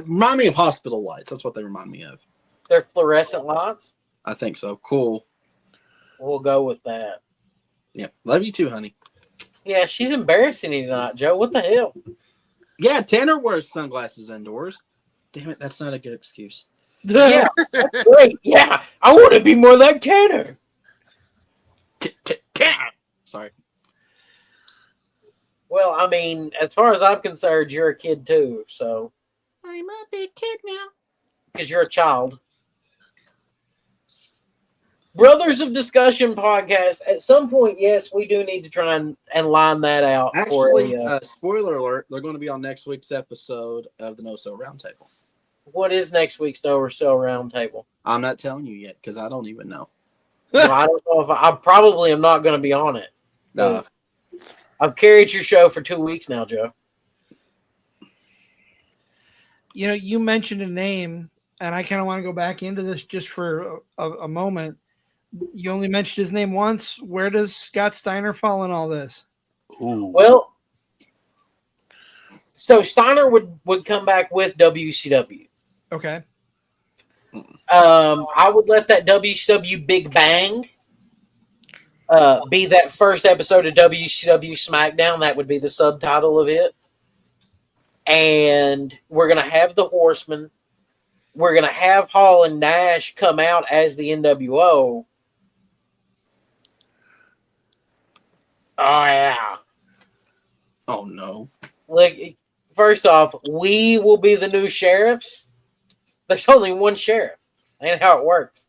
remind me of hospital lights. That's what they remind me of. They're fluorescent lights? I think so. Cool. We'll go with that. Yeah. Love you too, honey. Yeah, she's embarrassing you tonight, Joe. What the hell? Yeah, Tanner wears sunglasses indoors. Damn it, that's not a good excuse. Yeah, that's great. Yeah, I want to be more like Tanner. Sorry. Well, I mean, as far as I'm concerned, you're a kid too, so. I'm a big kid now. Because you're a child. Brothers of Discussion podcast. At some point, yes, we do need to try and line that out. Actually, spoiler alert, they're going to be on next week's episode of the No So Roundtable. What is next week's No So Roundtable? I'm not telling you yet because I don't even know. Well, I don't know if I probably am not going to be on it. No. I've carried your show for 2 weeks now, Joe. You know, you mentioned a name, and I kind of want to go back into this just for a moment. You only mentioned his name once. Where does Scott Steiner fall in all this? Ooh. Well, so Steiner would come back with WCW. Okay. I would let that WCW Big Bang be that first episode of WCW SmackDown. That would be the subtitle of it. And we're going to have the Horsemen. We're going to have Hall and Nash come out as the NWO. Oh, yeah. Oh, no. Like, first off, we will be the new sheriffs. There's only one sheriff. Ain't how it works.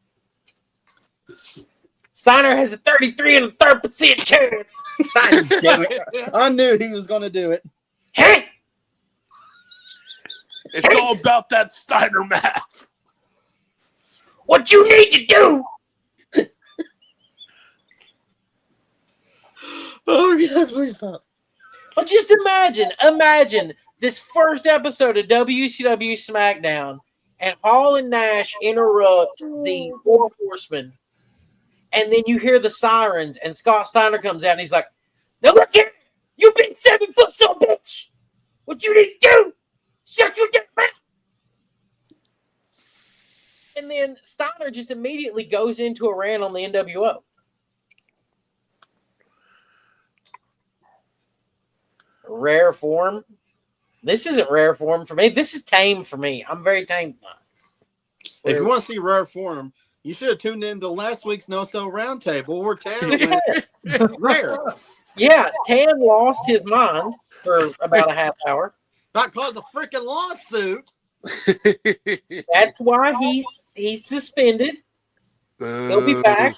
Steiner has a 33.3% chance. Damn it. I knew he was going to do it. Hey! It's all about that Steiner math. What you need to do? Oh, yes, please stop. Well, just imagine this first episode of WCW SmackDown, and Hall and Nash interrupt the Four Horsemen, and then you hear the sirens, and Scott Steiner comes out, and he's like, "Now look here, you big 7-foot son of a bitch! What you need to do? Shut your damn mouth!" And then Steiner just immediately goes into a rant on the NWO. Rare form. This isn't rare form for me. This is tame for me. I'm very tame. If you want to see rare form, you should have tuned in to last week's No Sell Roundtable where Tanner went rare. Yeah, Tan lost his mind for about a half hour. Not caused a freaking lawsuit. That's why he's suspended. He'll be back.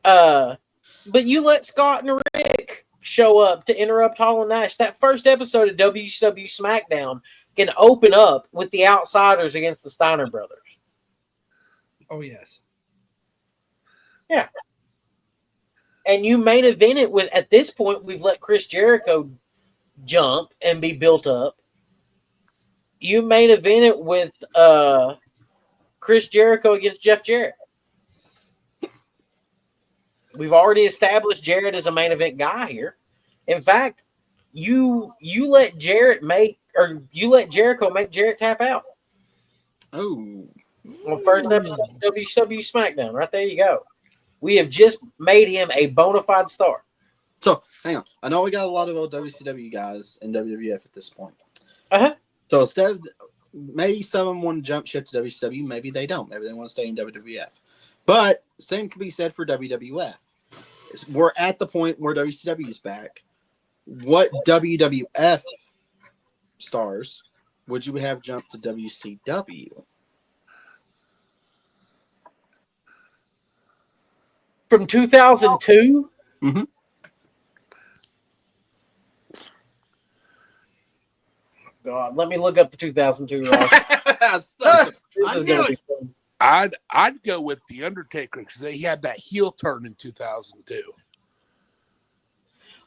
But you let Scott and Rick show up to interrupt Hall and Nash. That first episode of WCW SmackDown can open up with the Outsiders against the Steiner brothers. Oh, yes. Yeah. And you main event it with, at this point, we've let Chris Jericho jump and be built up. You main event it with Chris Jericho against Jeff Jarrett. We've already established Jarrett as a main event guy here. In fact, you let Jericho make Jarrett tap out. Oh. On first episode of WCW SmackDown. Right there you go. We have just made him a bona fide star. So, hang on. I know we got a lot of old WCW guys in WWF at this point. Uh-huh. So, instead of, maybe some of them want to jump ship to WCW. Maybe they don't. Maybe they want to stay in WWF. But same can be said for WWF. We're at the point where WCW is back. What WWF stars would you have jump to WCW? From 2002? Mm-hmm. God, let me look up the 2002 roster. This is going to be fun. I'd go with The Undertaker because he had that heel turn in 2002.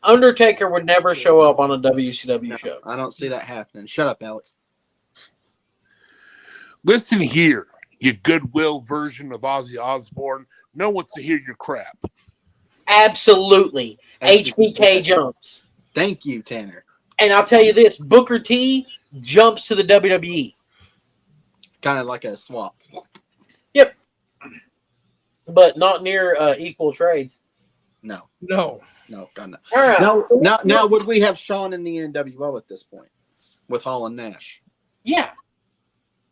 Undertaker would never show up on a WCW show. I don't see that happening. Shut up, Alex. Listen here, you goodwill version of Ozzy Osbourne. No one wants to hear your crap. Absolutely. HBK jumps. Thank you, Tanner. And I'll tell you this, Booker T jumps to the WWE. Kind of like a swap. Yep. But not near equal trades. No, No. God, no. All right. Now, would we have Shawn in the NWO at this point with Hall and Nash? Yeah.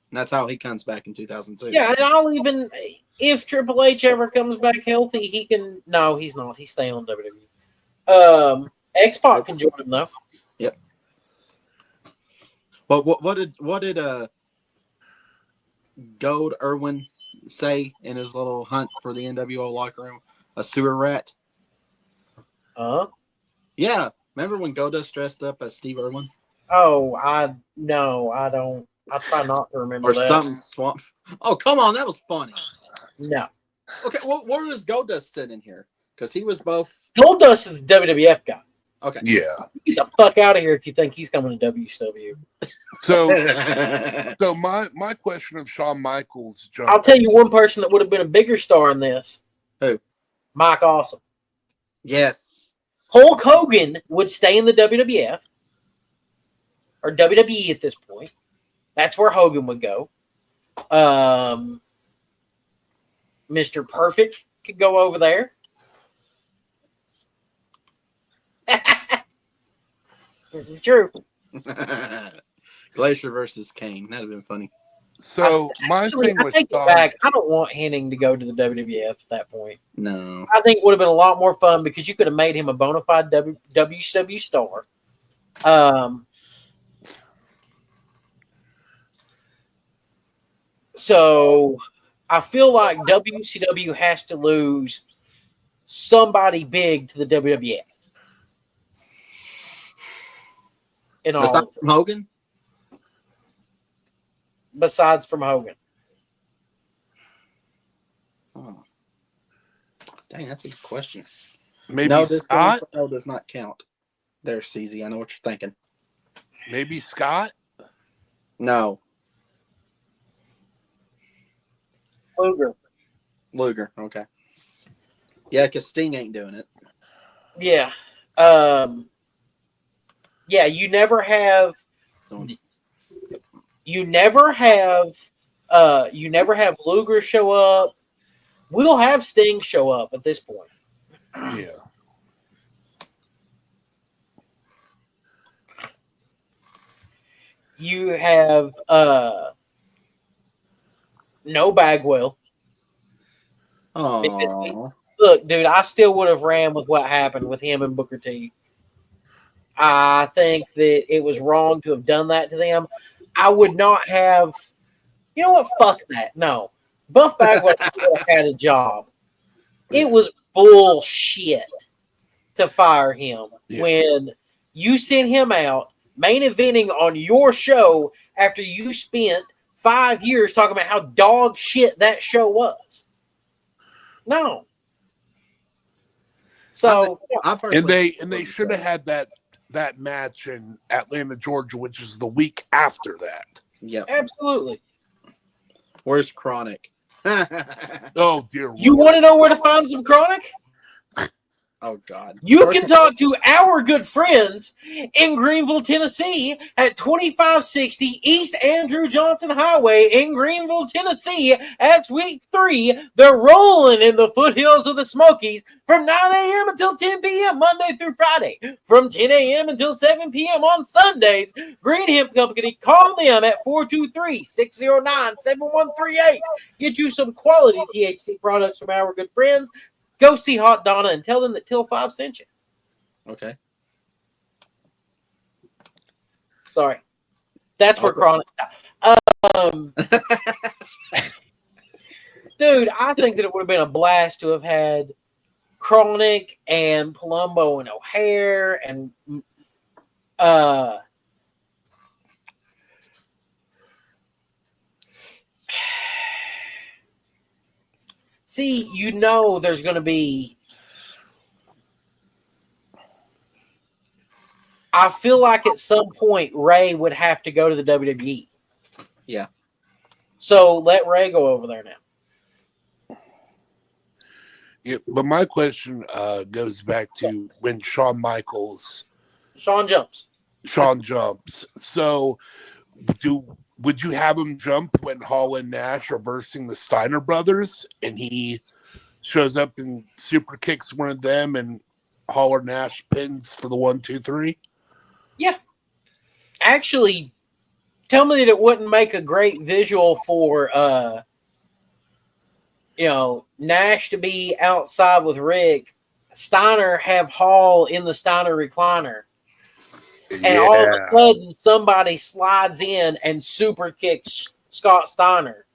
And that's how he comes back in 2002. Yeah, and I'll even, if Triple H ever comes back healthy, he can, no, he's not. He's staying on WWE. X-Pac can join him, though. Yep. But what did Gold Irwin say in his little hunt for the NWO locker room? A sewer rat? Yeah. Remember when Goldust dressed up as Steve Irwin? Oh, I don't. I try not to remember Or that. something swamp. Oh, come on. That was funny. No. Okay. Well, where does Goldust sit in here? Because he was both. Goldust is a WWF guy. Okay. Yeah. Get the fuck out of here if you think he's coming to WCW. So my question of Shawn Michaels jump. I'll tell you one person that would have been a bigger star in this. Who? Mike Awesome. Yes. Hulk Hogan would stay in the WWF or WWE at this point. That's where Hogan would go. Mr. Perfect could go over there. This is true. Glacier versus Kane. That'd have been funny. So my thing I with take it Shawn, back. I don't want Hennig to go to the WWF at that point. No. I think it would have been a lot more fun because you could have made him a bona fide WCW star. So I feel like WCW has to lose somebody big to the WWF. In all Aside from Hogan? besides from Hogan. Oh. Dang, that's a good question. maybe No, this Scott, Inferno does not count. There's CZ. I know what you're thinking. maybe Scott. No. Luger. Okay. Yeah, because Sting ain't doing it. Yeah. Yeah, you never have Luger show up. We'll have Sting show up at this point. Yeah. You have no Bagwell. Oh. Look, dude, I still would have ran with what happened with him and Booker T. I think that it was wrong to have done that to them. I would not have. You know what? Fuck that. No. Buff Bagwell would have had a job. It was bullshit to fire him when you sent him out main eventing on your show after you spent 5 years talking about how dog shit that show was. No. So And they should have had that match in Atlanta, Georgia, which is the week after that. Yeah. Absolutely. Where's Chronic? Oh dear. You want to know where to find some Chronic? Oh God. You can talk to our good friends in Greenville, Tennessee at 2560 East Andrew Johnson Highway in Greenville, Tennessee. As week 3, they're rolling in the foothills of the Smokies from 9 a.m. until 10 p.m. Monday through Friday. From 10 a.m. until 7 p.m. on Sundays. Green Hemp Company, call them at 423-609-7138. Get you some quality THC products from our good friends. Go see Hot Donna and tell them that Till 5 sent you. Okay. Sorry. That's where Chronic. Dude, I think that it would have been a blast to have had Chronic and Palumbo and O'Hare and see, you know there's going to be. I feel like at some point Ray would have to go to the WWE. Yeah. So let Ray go over there now. Yeah, but my question goes back to when Shawn jumps. So would you have him jump when Hall and Nash are versing the Steiner brothers and he shows up and super kicks one of them and Hall or Nash pins for the 1, 2, 3? Yeah. Actually, tell me that it wouldn't make a great visual for Nash to be outside with Rick, Steiner have Hall in the Steiner recliner. And all of a sudden, somebody slides in and super kicks Scott Steiner.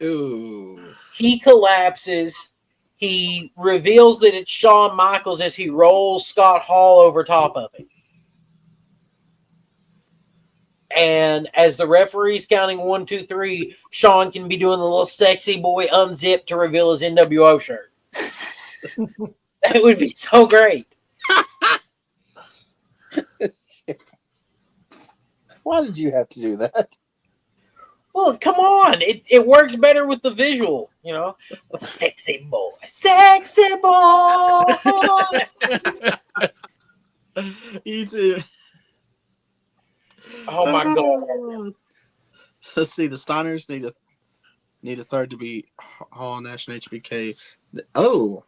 Ooh. He collapses. He reveals that it's Shawn Michaels as he rolls Scott Hall over top of him. And as the referee's counting 1, 2, 3, Shawn can be doing the little sexy boy unzip to reveal his NWO shirt. That would be so great. Why did you have to do that? Well, come on. It works better with the visual, you know. Sexy boy. Sexy boy. You too. Oh, my God. Let's see. The Steiners need a third to be Hall, Nash, and HBK. Oh,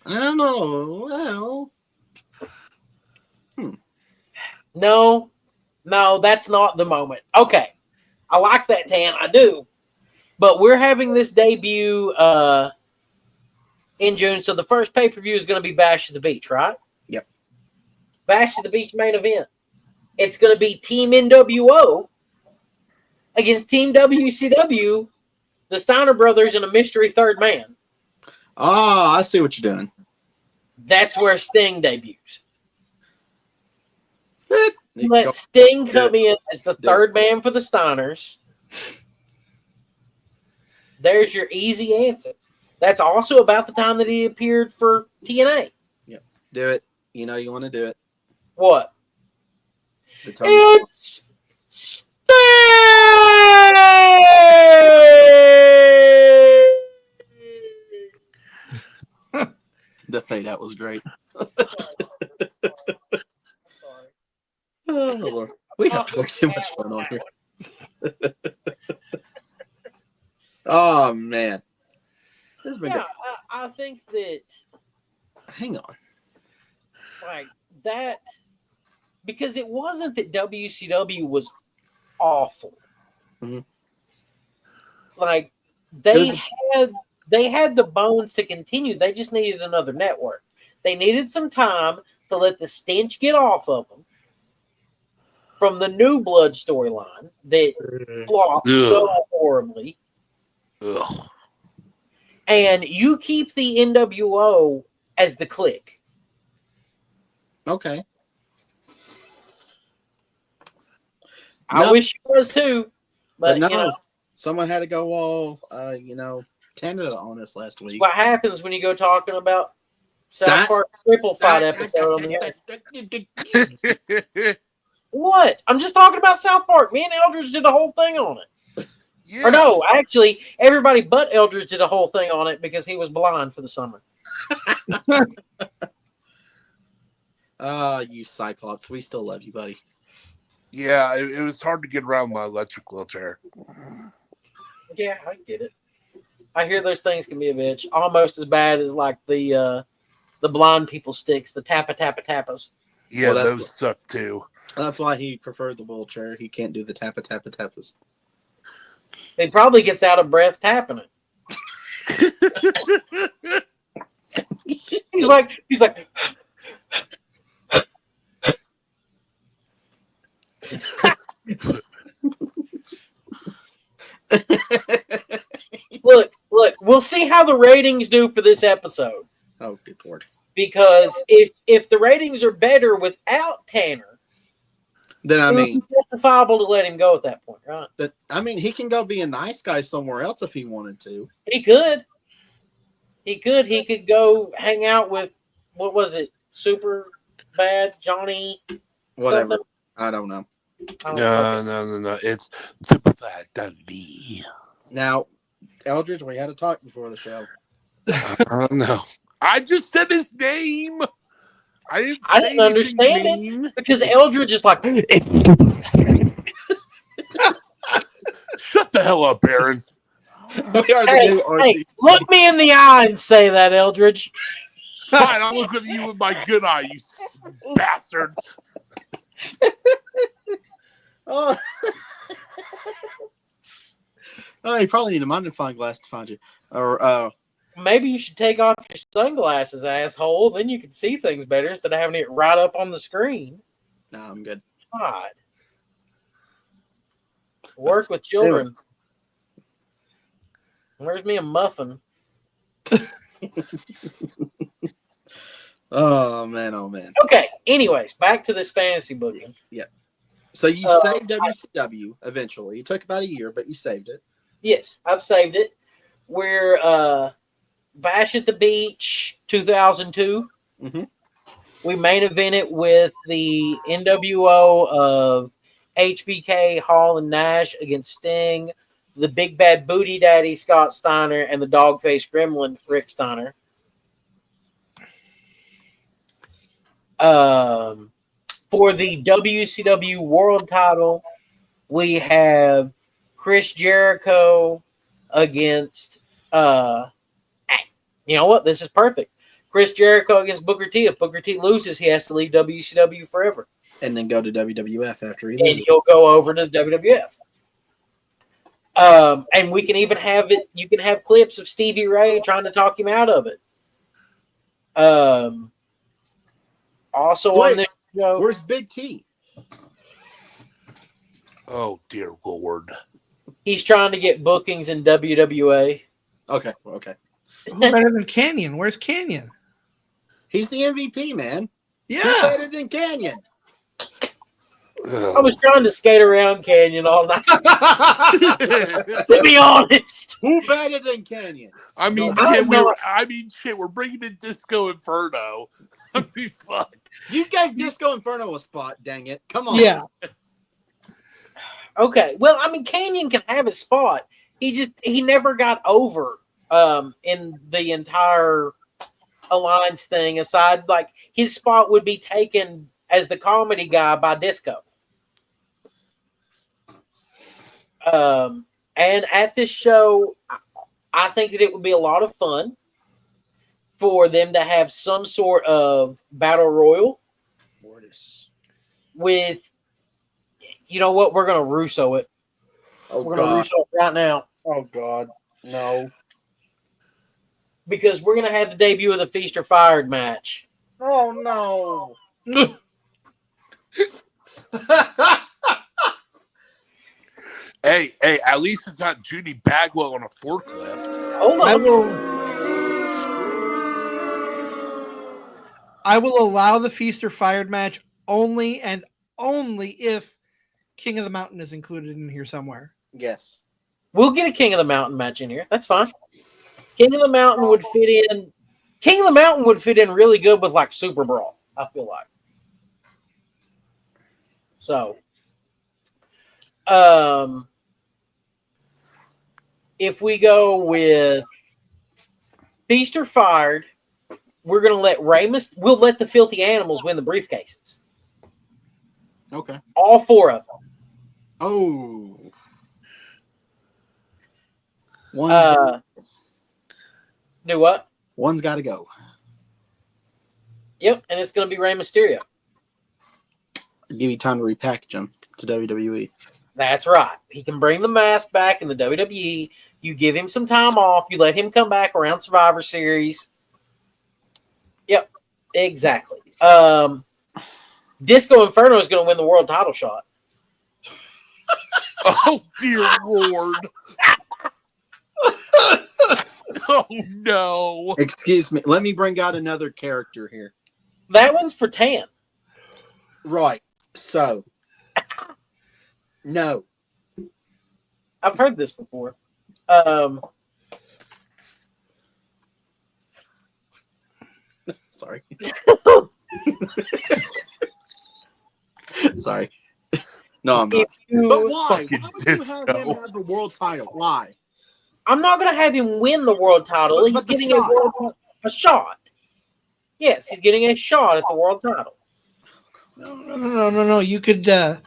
I don't know. Well, No, that's not the moment. Okay. I like that, Tan. I do. But we're having this debut in June. So the first pay-per-view is going to be Bash at the Beach, right? Yep. Bash at the Beach main event. It's going to be Team NWO against Team WCW, the Steiner brothers, and a mystery third man. Oh, I see what you're doing. That's where Sting debuts. Go- Let Sting come do in as the third man for the Steiners. There's your easy answer. That's also about the time that he appeared for TNA. Yep. Do it. You know you want to do it. What? The Tony. It's Sting! The fade out was great. Oh, Lord. We have way too much fun on here. Oh, man. This has been Yeah, good. I think that Hang on. like that because it wasn't that WCW was awful. Mhm. Like they had the bones to continue. They just needed another network. They needed some time to let the stench get off of them from the New Blood storyline that flopped so horribly. Ugh. And you keep the NWO as the clique. Okay. I No. wish it was too, But but no, you know someone had to go all, Canada on us last week. what happens when you go talking about South Park triple fight episode on the air. What? I'm just talking about South Park. Me and Eldridge did a whole thing on it. Yeah. Or no, actually, everybody but Eldridge did a whole thing on it because he was blind for the summer. You Cyclops. We still love you, buddy. Yeah, it was hard to get around my electric wheelchair. Yeah, I get it. I hear those things can be a bitch. Almost as bad as like the blind people sticks, the tappas. Yeah, Well, those suck too. That's why he preferred the wheelchair. He can't do the tappas. He probably gets out of breath tapping it. He's like, look, we'll see how the ratings do for this episode. Oh, good Lord. Because if the ratings are better without Tanner, then it would be justifiable to let him go at that point, right? He can go be a nice guy somewhere else if he wanted to. He could. He could go hang out with, what was it, Super Bad Johnny? Whatever. Something? I don't know. No. It's Super Bad Dundee. Now, Eldridge, we had to talk before the show. No. I just said his name. I didn't understand it because Eldridge is like, shut the hell up, Aaron. We are the new RC. Hey, look me in the eye and say that, Eldridge. Fine, I'll look at you with my good eye, you bastard. Oh. You probably need a magnifying glass to find you. Or maybe you should take off your sunglasses, asshole. Then you can see things better instead of having it right up on the screen. no, I'm good. God. Work with children. Where's me a muffin? Oh man. Okay. Anyways, back to this fantasy booking. Yeah. So you saved WCW eventually. It took about a year, but you saved it. Yes, I've saved it. We're Bash at the Beach 2002. Mm-hmm. We main event it with the NWO of HBK, Hall, and Nash against Sting, the Big Bad Booty Daddy Scott Steiner, and the Dogface Gremlin Rick Steiner. For the WCW World Title, We have Chris Jericho against you know what? This is perfect. Chris Jericho against Booker T. If Booker T loses, he has to leave WCW forever. And then go to WWF after he And loses. he'll go over to the WWF. And we can even have it. You can have clips of Stevie Ray trying to talk him out of it. Also on this show, Where's Big T? Oh dear Lord. he's trying to get bookings in WWA. Okay. Who better than Canyon? Where's Canyon? He's the MVP, man. Who Yeah. better than Canyon? I was trying to skate around Canyon all night. To be honest, Who better than Canyon? I mean, No, shit, we're bringing in Disco Inferno. I mean, fuck. You gave Disco Inferno a spot, dang it. Come on. Yeah. okay. Well, I mean, Canyon can have his spot. He never got over in the entire Alliance thing. Aside, like his spot would be taken as the comedy guy by Disco. And at this show, I think that it would be a lot of fun for them to have some sort of battle royal with, you know what, we're going to Russo it. Oh, We're going to God. Russo it right now. Oh, God. No. Because we're going to have the debut of the Feast or Fired match. Oh, no. Hey, at least it's not Judy Bagwell on a forklift. Hold on. I will allow the Feast or Fired match only and only if King of the Mountain is included in here somewhere. Yes. We'll get a King of the Mountain match in here. That's fine. King of the Mountain would fit in. King of the Mountain would fit in really good with like Super Brawl, I feel like. So, if we go with Feast or Fired, we're going to let we'll let the Filthy Animals win the briefcases. Okay. All four of them. Oh. Do what? One's got to go. Yep, and it's going to be Rey Mysterio. Give you time to repackage him to WWE. That's right. He can bring the mask back in the WWE. You give him some time off. You let him come back around Survivor Series. Yep, exactly. Disco Inferno is going to win the world title shot. Oh dear Lord. Oh no. Excuse me. Let me bring out another character here. That one's for Tan. Right. So. No. I've heard this before. Sorry. Sorry. No, I'm not. But why? Fucking Why would you have him Disco. have the world title? Why? I'm not going to have him win the world title. But He's the getting shot. a shot. Yes, he's getting a shot at the world title. No. You could, I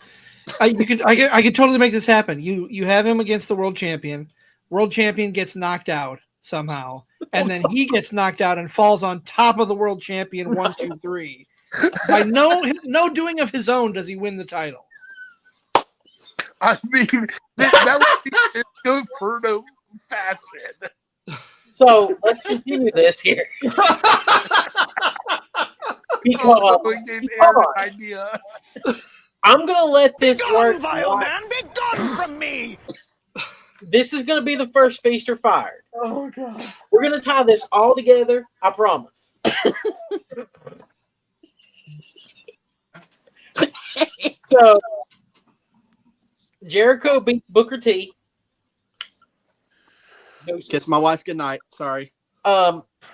could totally make this happen. You have him against the world champion. World champion gets knocked out somehow, and then he gets knocked out and falls on top of the world champion. 1, 2, 3. By no doing of his own does he win the title. I mean, that would be Disco Inferno fashion. So let's continue this here. Oh, we gave Aaron an idea. I'm going to let this work. Vile man, be gone from me! This is going to be the first Feast or Fired. Oh, God. We're going to tie this all together. I promise. So, Jericho beats Booker T. Kiss my wife goodnight. Sorry.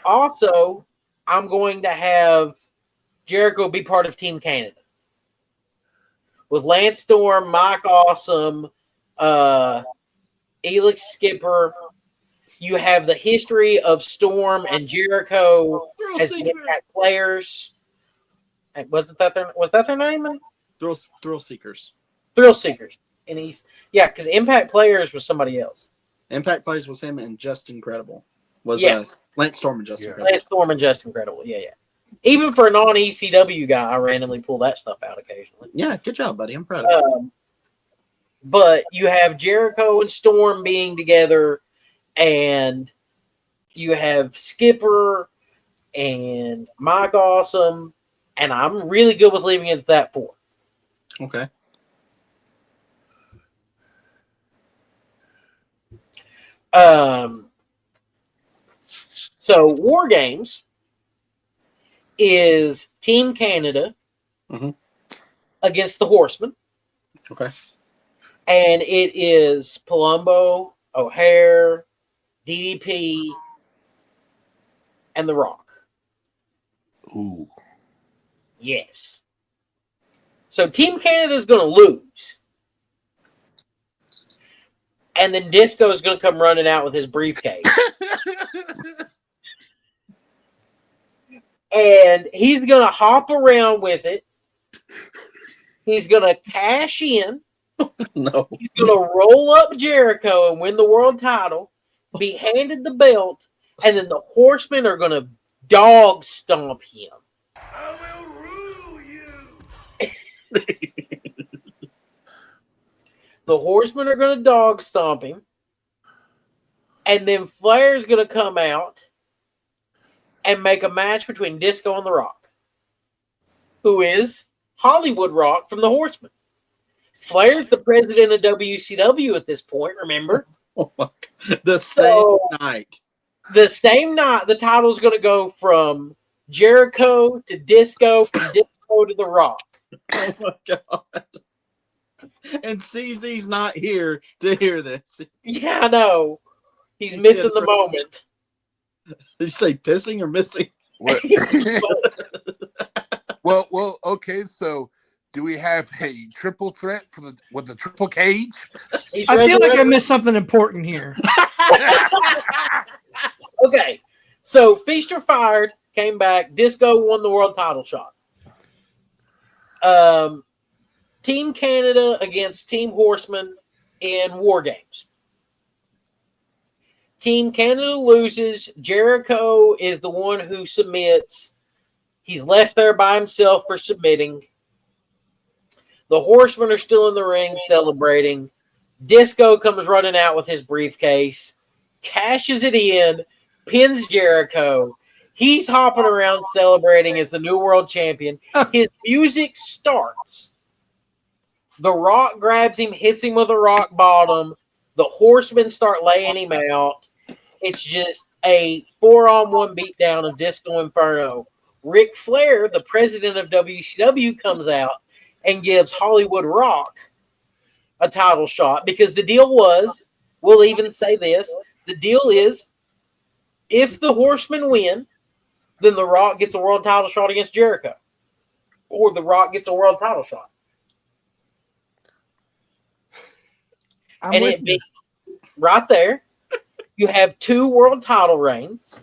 Also, I'm going to have Jericho be part of Team Canada. With Lance Storm, Mike Awesome, Elix Skipper. You have the history of Storm and Jericho as the Impact players. Was that their name? Thrill Seekers. Thrill Seekers. And because Impact Players was somebody else. Impact Players was him and Just Incredible. Was Yeah. Lance Storm and Just Incredible. Lance Storm and Just Incredible. Yeah. Even for a non-ECW guy, I randomly pull that stuff out occasionally. Yeah, good job, buddy. I'm proud of you. But you have Jericho and Storm being together, and you have Skipper and Mike Awesome, and I'm really good with leaving it at that 4. Okay. So War Games is Team Canada against the Horsemen. Okay. And it is Palumbo, O'Hare, DDP, and The Rock. Ooh. Yes. So Team Canada is going to lose. And then Disco is going to come running out with his briefcase. And he's going to hop around with it. He's going to cash in. No. He's going to roll up Jericho and win the world title, be handed the belt, and then the Horsemen are going to dog stomp him. I will rule you. The Horsemen are going to dog stomp him. And then Flair's going to come out and make a match between Disco and The Rock, who is Hollywood Rock from the Horsemen. Flair's the president of WCW at this point, remember? Oh my God. The same night. The same night, the title's going to go from Jericho to Disco, from Disco to The Rock. Oh my God. And CZ's not here to hear this. Yeah, I know. He's missing the moment. Did you say pissing or missing? What? well, okay, so do we have a triple threat with the triple cage? I feel like I missed something important here. Okay, so Feaster fired, came back. Disco won the world title shot. Team Canada against Team Horsemen in War Games. Team Canada loses. Jericho is the one who submits. He's left there by himself for submitting. The Horsemen are still in the ring celebrating. Disco comes running out with his briefcase, cashes it in, pins Jericho. He's hopping around celebrating as the new world champion. His music starts. The Rock grabs him, hits him with a rock bottom. The Horsemen start laying him out. It's just a 4-on-1 beatdown of Disco Inferno. Ric Flair, the president of WCW, comes out and gives Hollywood Rock a title shot because the deal was, we'll even say this, the deal is if the Horsemen win, then The Rock gets a world title shot against Jericho. Or The Rock gets a world title shot. And it be right there. You have 2 world title reigns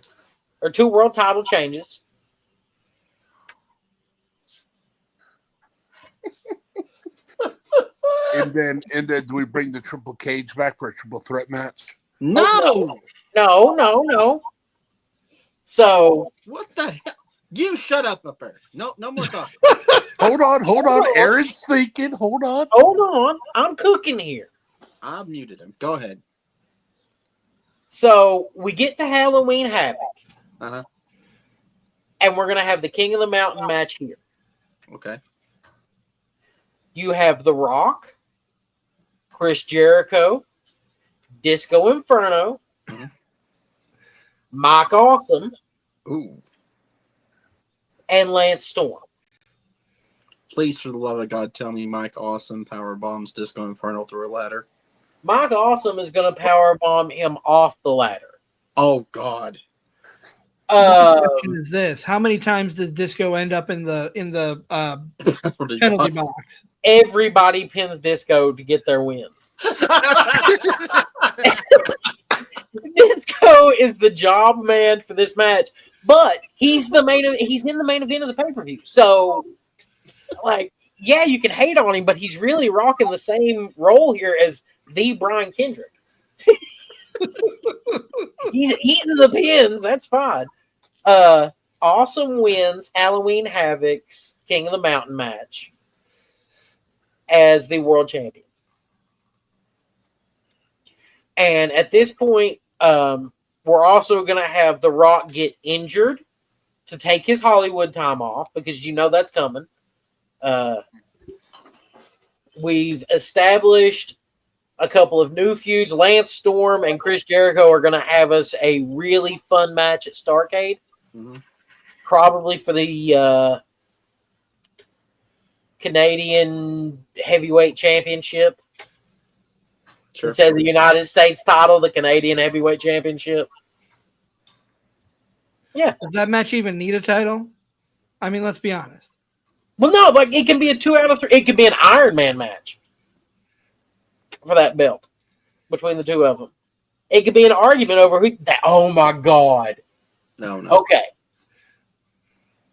or 2 world title changes. And then do we bring the triple cage back for a triple threat match? No. No. So What the hell? You shut up there. No more talking. Hold on. Aaron's thinking. Hold on. I'm cooking here. I've muted him. Go ahead. So we get to Halloween Havoc. Uh-huh. And we're going to have the King of the Mountain match here. Okay. You have The Rock, Chris Jericho, Disco Inferno, Mike Awesome, Ooh. and Lance Storm. Please, for the love of God, tell me Mike Awesome power bombs Disco Inferno through a ladder. Mike Awesome is going to powerbomb him off the ladder. Oh, God. The question is this: how many times does Disco end up in the penalty box? Everybody pins Disco to get their wins. Disco is the job man for this match, but he's in the main event of the pay-per-view. So Like, yeah, you can hate on him, but he's really rocking the same role here as the Brian Kendrick. He's eating the pins. That's fine. Awesome wins Halloween Havoc's King of the Mountain match as the world champion. And at this point, we're also going to have The Rock get injured to take his Hollywood time off because you know that's coming. We've established a couple of new feuds. Lance Storm and Chris Jericho are going to have us a really fun match at Starrcade. Mm-hmm. Probably for the Canadian Heavyweight Championship. Sure. Instead of the United States title, the Canadian Heavyweight Championship. Yeah. Does that match even need a title? I mean, let's be honest. Well, no, like it can be a 2 out of 3. It could be an Iron Man match for that belt between the two of them. It could be an argument over who. Oh my God. No. Okay.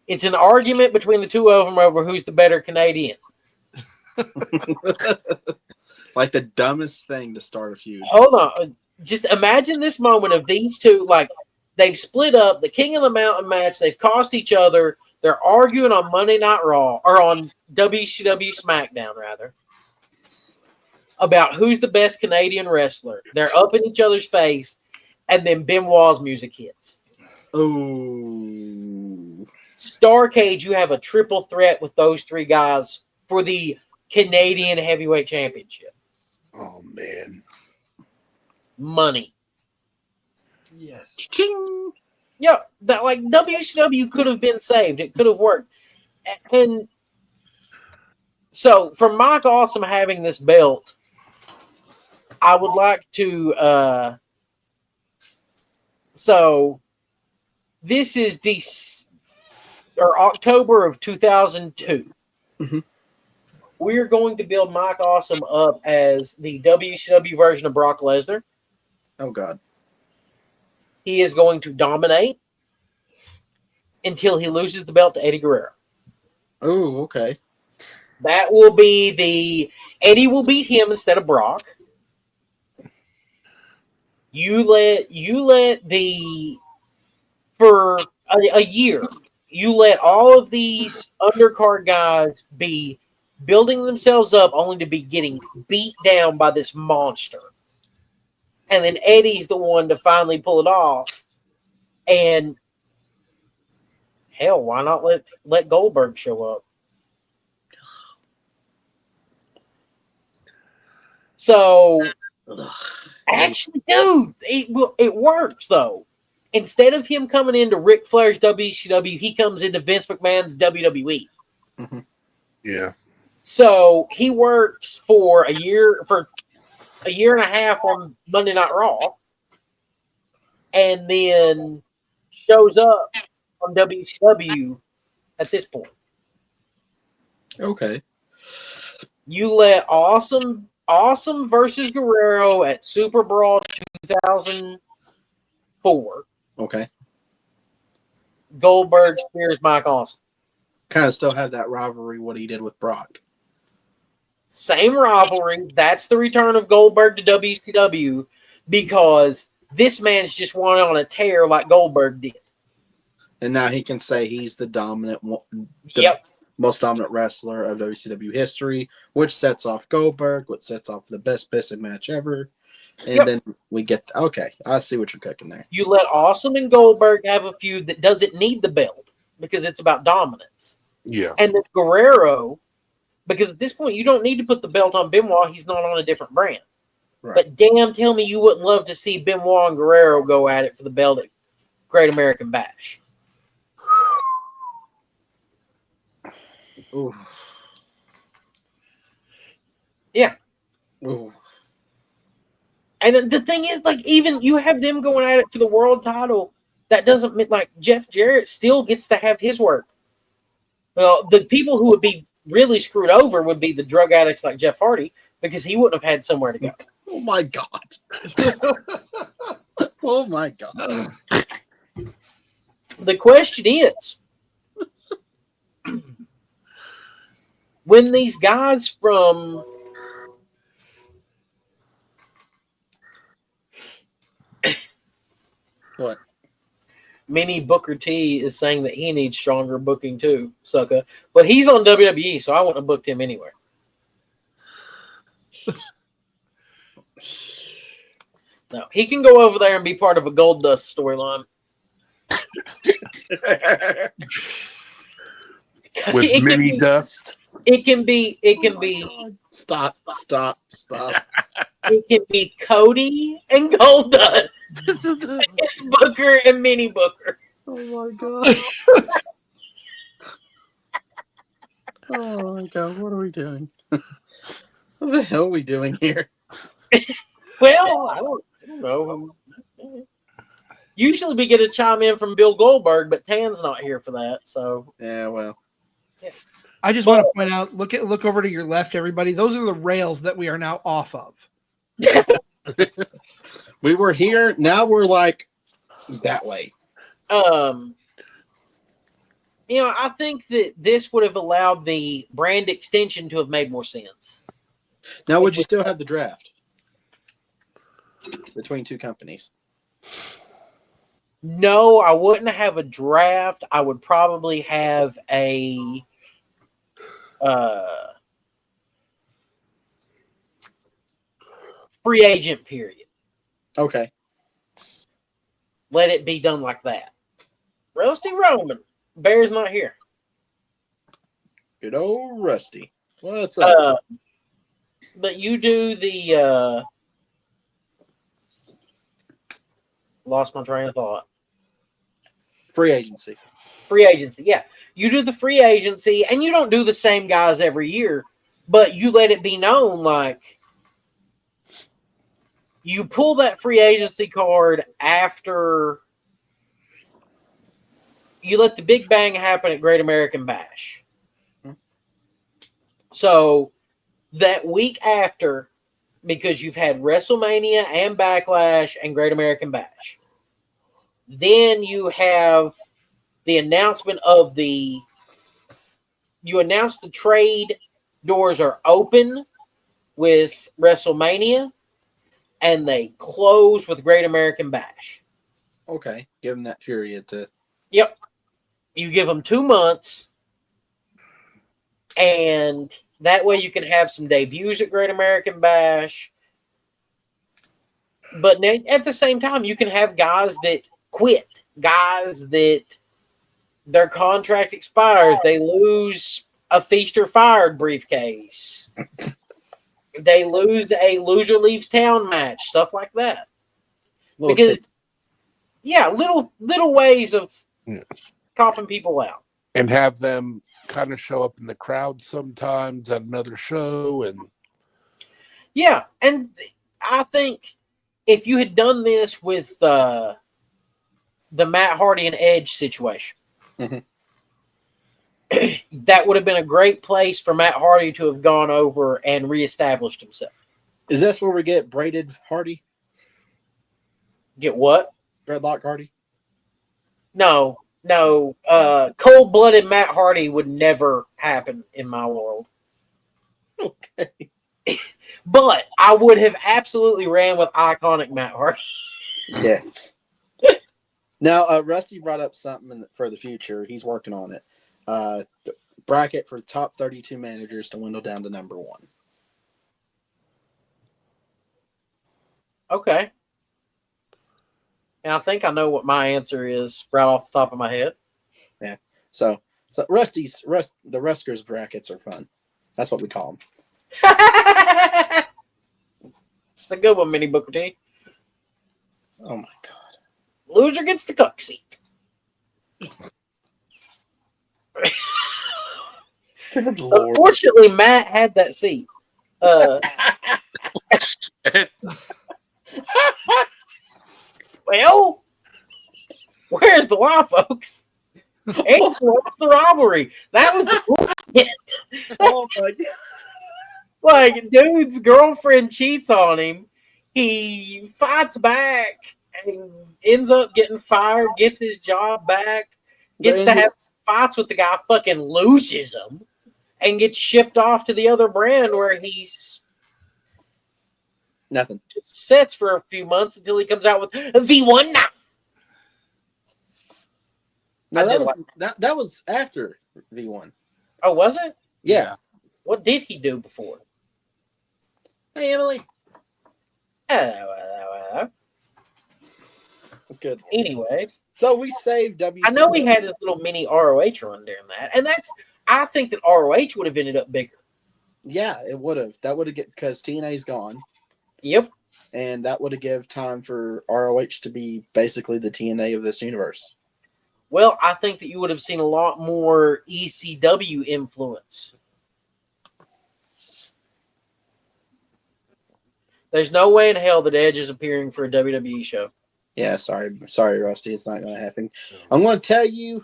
It's an argument between the two of them over who's the better Canadian. Like the dumbest thing to start a feud. Hold on. Just imagine this moment of these two, like they've split up the King of the Mountain match. They've cost each other. They're arguing on Monday Night Raw or on WCW SmackDown, rather, about who's the best Canadian wrestler. They're up in each other's face, and then Benoit's music hits. Oh. Starrcade, you have a triple threat with those three guys for the Canadian Heavyweight Championship. Oh man. Money. Yes. Ching. Yeah, that like WCW could have been saved. It could have worked. And so for Mike Awesome having this belt, I would like to so this is October of 2002. Mm-hmm. We're going to build Mike Awesome up as the WCW version of Brock Lesnar. Oh God. He is going to dominate until he loses the belt to Eddie Guerrero. Oh, okay. That will be Eddie will beat him instead of Brock. You let for a year, you let all of these undercard guys be building themselves up only to be getting beat down by this monster. And then Eddie's the one to finally pull it off. And hell, why not let Goldberg show up? So, actually, dude, it works, though. Instead of him coming into Ric Flair's WCW, he comes into Vince McMahon's WWE. Mm-hmm. Yeah. So he works for a year and a half on Monday Night Raw, and then shows up on WCW at this point. Okay. You let Awesome versus Guerrero at Super Brawl 2004. Okay. Goldberg spears Mike Awesome. Kind of still have that rivalry, what he did with Brock. Same rivalry. That's the return of Goldberg to WCW because this man's just won on a tear like Goldberg did. And now he can say he's the dominant, most dominant wrestler of WCW history, which sets off Goldberg, which sets off the best pissing match ever. And then we get, okay, I see what you're cooking there. You let Awesome and Goldberg have a feud that doesn't need the belt because it's about dominance. Yeah. And then Guerrero, because at this point you don't need to put the belt on Benoit. He's not on a different brand. Right. But damn, tell me you wouldn't love to see Benoit and Guerrero go at it for the belt at Great American Bash. Ooh. Yeah. Ooh. And the thing is, like, even you have them going at it for the world title, that doesn't mean, like, Jeff Jarrett still gets to have his work. Well, the people who would be really screwed over would be the drug addicts like Jeff Hardy, because he wouldn't have had somewhere to go. Oh, my God. Oh, my God. The question is, when these guys from What? Mini Booker T is saying that he needs stronger booking too, sucker. But he's on WWE, so I wouldn't have booked him anywhere. No, he can go over there and be part of a Gold Dust storyline. With It can mini be- dust. It can be. Stop. It can be Cody and Gold Dust. It's Booker and Mini Booker. Oh my god. Oh my god, what are we doing? What the hell are we doing here? Well, I don't know. Usually we get a chime in from Bill Goldberg, but Tan's not here for that. So Yeah, well. I just want to point out, look over to your left, everybody. Those are the rails that we are now off of. We were here, now we're like that way. I think that this would have allowed the brand extension to have made more sense. Now, would you still have the draft between two companies? No, I wouldn't have a draft. I would probably have a free agent period. Okay. Let it be done like that. Rusty Roman. Bear's not here. Good old Rusty. What's up? But you do the lost my train of thought. Free agency. Free agency, yeah. You do the free agency, and you don't do the same guys every year, but you let it be known, like, you pull that free agency card after you let the big bang happen at Great American Bash. So that week after, because you've had WrestleMania and Backlash and Great American Bash, then you have the announcement of you announce the trade doors are open with WrestleMania, and they close with Great American Bash. Okay. Give them that period to. Yep. You give them 2 months, and that way you can have some debuts at Great American Bash. But at the same time, you can have guys that quit, guys that their contract expires. They lose a Feast or Fired briefcase. They lose a loser leaves town match, stuff like that. Because, little ways of copping people out. And have them kind of show up in the crowd sometimes at another show. And yeah, and I think if you had done this with the Matt Hardy and Edge situation, that would have been a great place for Matt Hardy to have gone over and reestablished himself. Is this where we get braided Hardy? Get what? Dreadlock Hardy? No. Cold-blooded Matt Hardy would never happen in my world. Okay. But I would have absolutely ran with iconic Matt Hardy. Yes. Now, Rusty brought up something for the future. He's working on it. The bracket for the top 32 managers to dwindle down to number 1. Okay. And I think I know what my answer is right off the top of my head. Yeah. So the Ruskers brackets are fun. That's what we call them. It's a good one, Mini Booker T. Oh my god. Loser gets the cuck seat. Good lord. Unfortunately, Matt had that seat. Well, where's the lie, folks? And what's the rivalry? That was the bullshit. Oh my god. Like, dude's girlfriend cheats on him. He fights back and ends up getting fired, gets his job back, gets to have fights with the guy, fucking loses him. and gets shipped off to the other brand where he's Nothing. just sits for a few months until he comes out with V1 now. No, I that did was like- that was after V1. Oh, was it? Yeah. What did he do before? Hey, Emily. Good. Anyway, So we saved WCW. I know he had his little mini ROH run during that, and I think that ROH would have ended up bigger. Yeah, it would have. That would have get because TNA's gone, Yep. and that would have give time for ROH to be basically the TNA of this universe. Well, I think that you would have seen a lot more ECW influence. There's no way in hell that Edge is appearing for a WWE show. Yeah, sorry, Rusty, it's not going to happen. I'm going to tell you.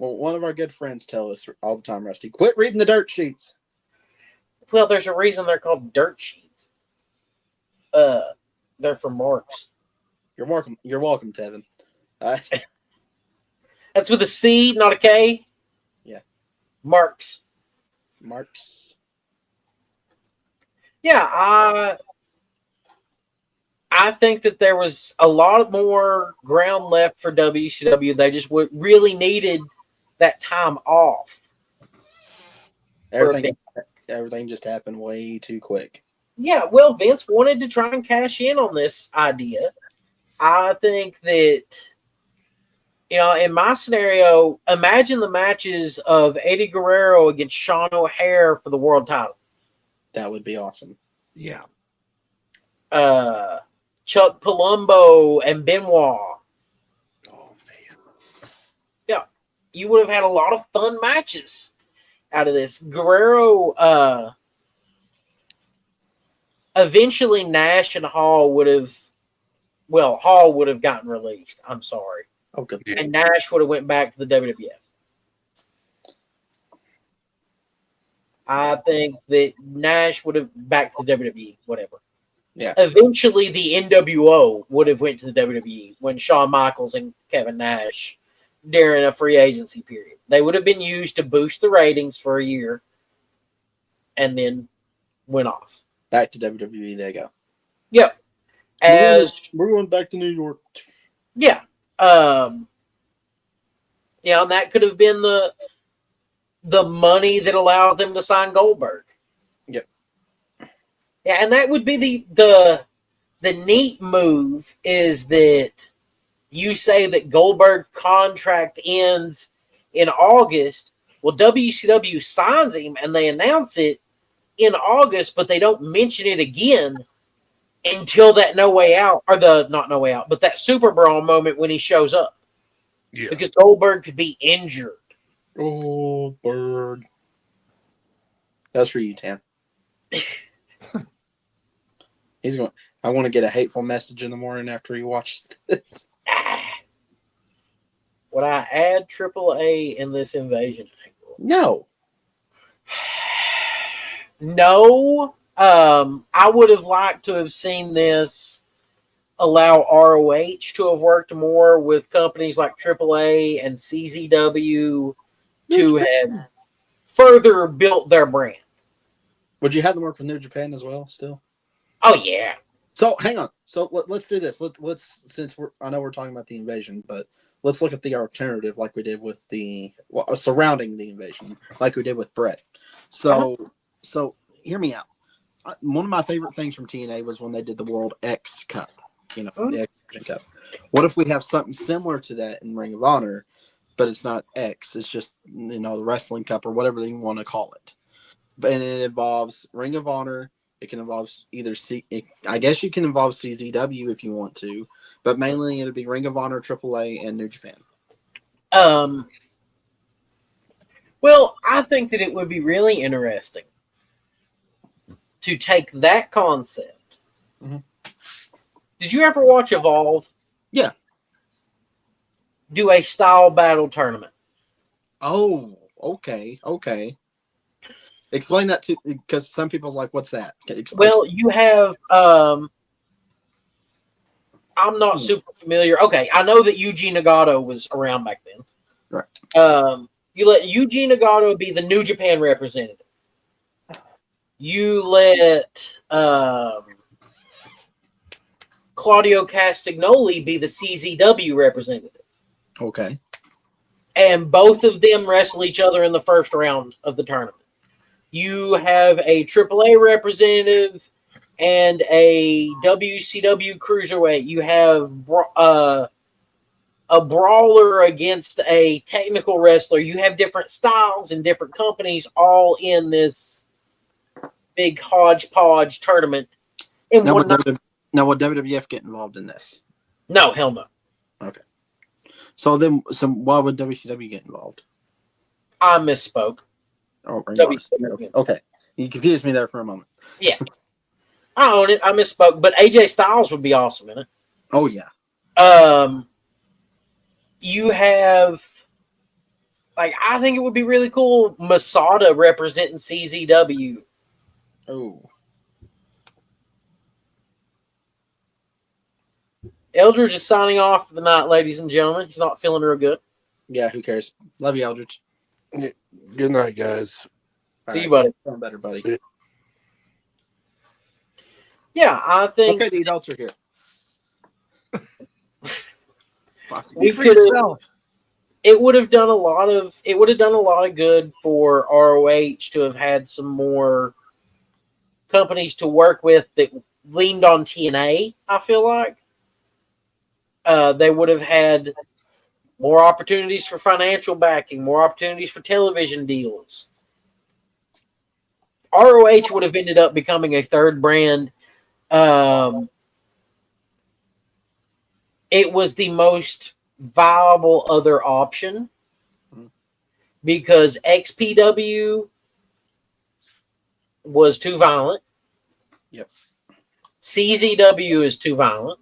Well, one of our good friends tell us all the time, Rusty, quit reading the dirt sheets. Well, there's a reason they're called dirt sheets. They're for marks. You're welcome. You're welcome, Tevin. That's with a C, not a K. Yeah. Marks. Marks. Yeah, I think that there was a lot more ground left for WCW. They just really needed that time off. Everything just happened way too quick. Yeah, well, Vince wanted to try and cash in on this idea. I think that, in my scenario, imagine the matches of Eddie Guerrero against Sean O'Haire for the world title. That would be awesome. Yeah. Chuck Palumbo and Benoit. Oh man. Yeah, you would have had a lot of fun matches out of this. Guerrero, eventually Nash and Hall would have gotten released. I'm sorry. Okay. Yeah. And Nash would have went back to the WWF. I think that Nash would have back to the WWE, whatever. Yeah. Eventually, the NWO would have went to the WWE when Shawn Michaels and Kevin Nash during a free agency period. They would have been used to boost the ratings for a year, and then went off. Back to WWE. They go. Yep. We're going back to New York. Yeah. And that could have been the money that allows them to sign Goldberg. Yep. Yeah, and that would be the neat move is that you say that Goldberg contract ends in August. Well, WCW signs him and they announce it in August, but they don't mention it again until that No Way Out, or not No Way Out, but that Super Brawl moment when he shows up. Yeah. Because Goldberg could be injured. Goldberg. That's for you, Tan. He's going. I want to get a hateful message in the morning after he watches this. Would I add AAA in this invasion angle? No. No. I would have liked to have seen this allow ROH to have worked more with companies like AAA and CZW to have further built their brand. Would you have them work with New Japan as well? Still. Oh yeah. So hang on. So let's do this. Let's since I know we're talking about the invasion, but let's look at the alternative like we did with the surrounding the invasion, like we did with Brett. So hear me out. One of my favorite things from TNA was when they did the World X Cup. The X Cup. What if we have something similar to that in Ring of Honor, but it's not X? It's just the Wrestling Cup or whatever they want to call it. And it involves Ring of Honor. It can involve either I guess you can involve CZW if you want to, but mainly it'll be Ring of Honor, AAA, and New Japan. Well, I think that it would be really interesting to take that concept. Mm-hmm. Did you ever watch Evolve? Yeah. Do a style battle tournament. Oh, okay. Explain that because some people's like, what's that? Well, you have, I'm not super familiar. Okay, I know that Yuji Nagato was around back then. Right. You let Yuji Nagata be the New Japan representative. You let Claudio Castagnoli be the CZW representative. Okay. And both of them wrestle each other in the first round of the tournament. You have a AAA representative and a WCW cruiserweight. You have a brawler against a technical wrestler. You have different styles and different companies all in this big hodgepodge tournament. In Now, one night. Now, will WWF get involved in this? No, hell no. Okay. So why would WCW get involved? I misspoke. Oh, WCW. okay. You confused me there for a moment. Yeah. I own it. I misspoke. But AJ Styles would be awesome in it. Oh, yeah. You have, like, I think it would be really cool, Masada representing CZW. Oh. Eldridge is signing off for the night, ladies and gentlemen. He's not feeling real good. Yeah, who cares? Love you, Eldridge. Good night, guys. See you, buddy. Feeling better, buddy. Yeah, I think Okay, the adults are here. Fuck. we For could have. yourself. It would have done a lot of good for ROH to have had some more companies to work with that leaned on TNA. I feel like they would have had more opportunities for financial backing, more opportunities for television deals. ROH would have ended up becoming a third brand. It was the most viable other option because XPW was too violent. Yep. CZW is too violent.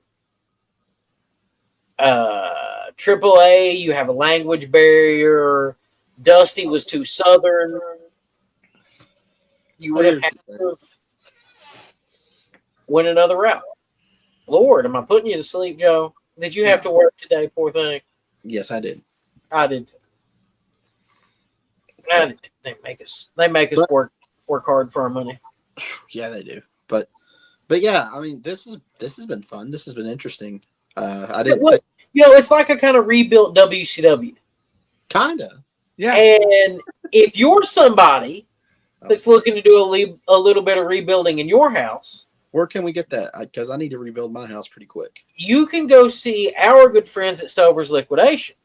AAA, you have a language barrier. Dusty was too southern. You would have had to win another route. Lord, am I putting you to sleep, Joe? Did you have to work today, poor thing? Yes, I did. I did. They make us work hard for our money. Yeah, they do. But yeah, I mean, this has been fun. This has been interesting. It's like a kind of rebuilt WCW. Kinda. Yeah. And if you're somebody that's looking to do a little bit of rebuilding in your house, where can we get that? Because I need to rebuild my house pretty quick. you can go see our good friends at Stover's Liquidation,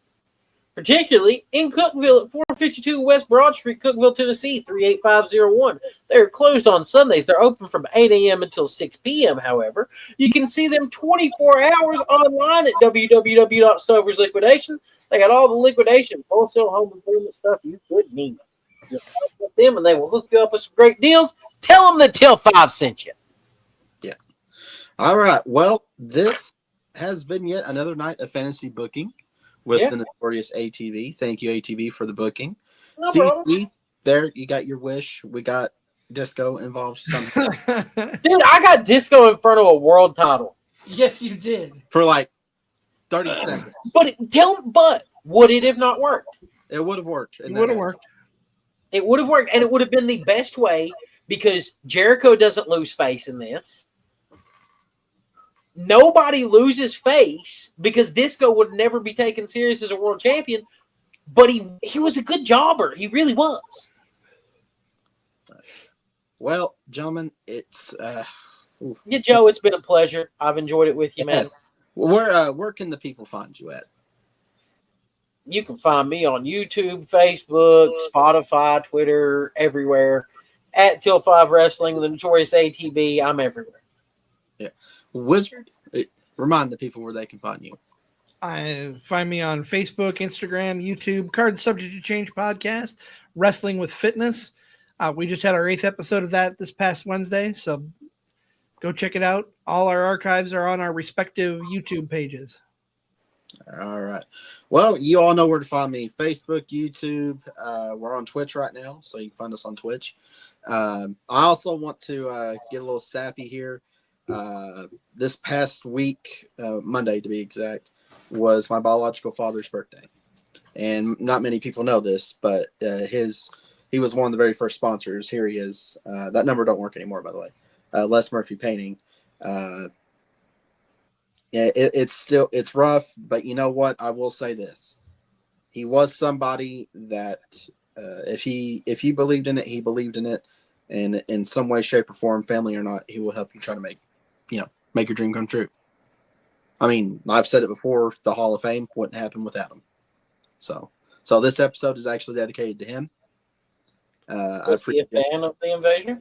particularly in Cookville at 452 West Broad Street, Cookville, Tennessee, 38501. They're closed on Sundays. They're open from 8 a.m. until 6 p.m., however. You can see them 24 hours online at www.Stover's Liquidation. They got all the liquidation, wholesale home improvement stuff you could need. Just contact them and they will hook you up with some great deals. Tell them that Till 5 sent you. Yeah. All right. Well, this has been yet another night of fantasy booking with the Notorious ATB. Thank you, ATB, for the booking. No CG, problem. there, you got your wish. We got Disco involved somehow. Dude, I got Disco in front of a world title. Yes, you did. For like 30 seconds. But would it have not worked? It would have worked. It would have worked. It would have worked, and it would have been the best way because Jericho doesn't lose face in this. Nobody loses face because Disco would never be taken serious as a world champion, but he was a good jobber. He really was. Well, gentlemen, it's Yeah, Joe, it's been a pleasure. I've enjoyed it with you, man. Where can the people find you at? You can find me on YouTube, Facebook, Spotify, Twitter, everywhere. At Till 5 Wrestling, the Notorious ATB. I'm everywhere. Yeah. Wizard, remind the people where they can find you. Find me on Facebook, Instagram, YouTube, Card Subject to Change podcast, Wrestling with Fitness. We just had our 8th episode of that this past Wednesday, so go check it out. All our archives are on our respective YouTube pages. All right. Well, you all know where to find me. Facebook, YouTube. We're on Twitch right now, so you can find us on Twitch. I also want to get a little sappy here. This past week, Monday to be exact, was my biological father's birthday. and not many people know this, but he was one of the very first sponsors. Here he is. That number don't work anymore, by the way. Les Murphy Painting. Yeah, it's rough, but you know what? I will say this: he was somebody that if he believed in it, he believed in it, and in some way, shape, or form, family or not, he will help you try to make your dream come true. I mean, I've said it before: the Hall of Fame wouldn't happen without him. So this episode is actually dedicated to him. Was he a fan of the invasion?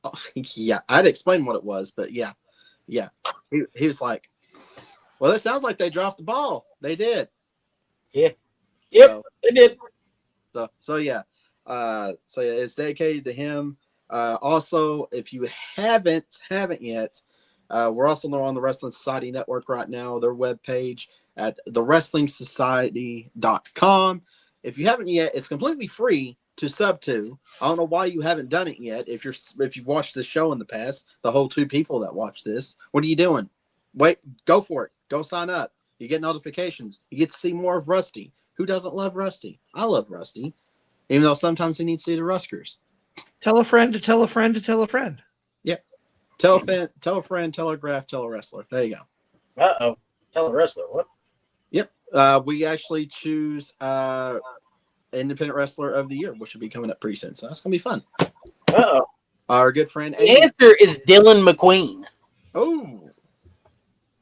Oh, yeah, I'd explain what it was, but yeah. He was like, well, it sounds like they dropped the ball. They did. Yeah. Yep, So, they did. So yeah. It's dedicated to him. Also, if you haven't yet, we're also on the Wrestling Society Network right now, their webpage at thewrestlingsociety.com. If you haven't yet, it's completely free to sub to. I don't know why you haven't done it yet. If you've watched this show in the past, the whole 2 people that watch this, what are you doing? Wait, go for it. Go sign up. You get notifications. You get to see more of Rusty. Who doesn't love Rusty? I love Rusty, even though sometimes he needs to see the Ruskers. Tell a friend to tell a friend to tell a friend. Yep. Tell a friend, tell a graph, tell a wrestler. There you go. Uh-oh. Tell a wrestler. What? Yep. We actually choose Independent Wrestler of the Year, which will be coming up pretty soon. So that's going to be fun. Uh-oh. Our good friend The answer is Dylan McQueen. Oh,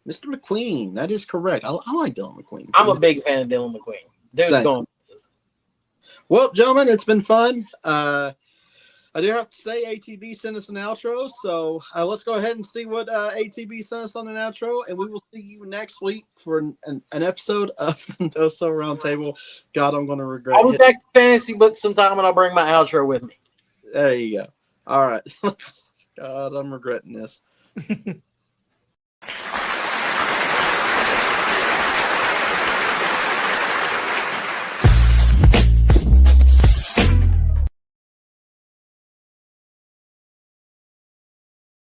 Mr. McQueen. That is correct. I like Dylan McQueen. I'm a big fan of Dylan McQueen. Dude's Same. going. Well, gentlemen, it's been fun. I do have to say ATB sent us an outro, so let's go ahead and see what ATB sent us on an outro, and we will see you next week for an episode of the No So Roundtable. God, I'm going to regret it. I'll be back to fantasy books sometime, and I'll bring my outro with me. There you go. All right. God, I'm regretting this.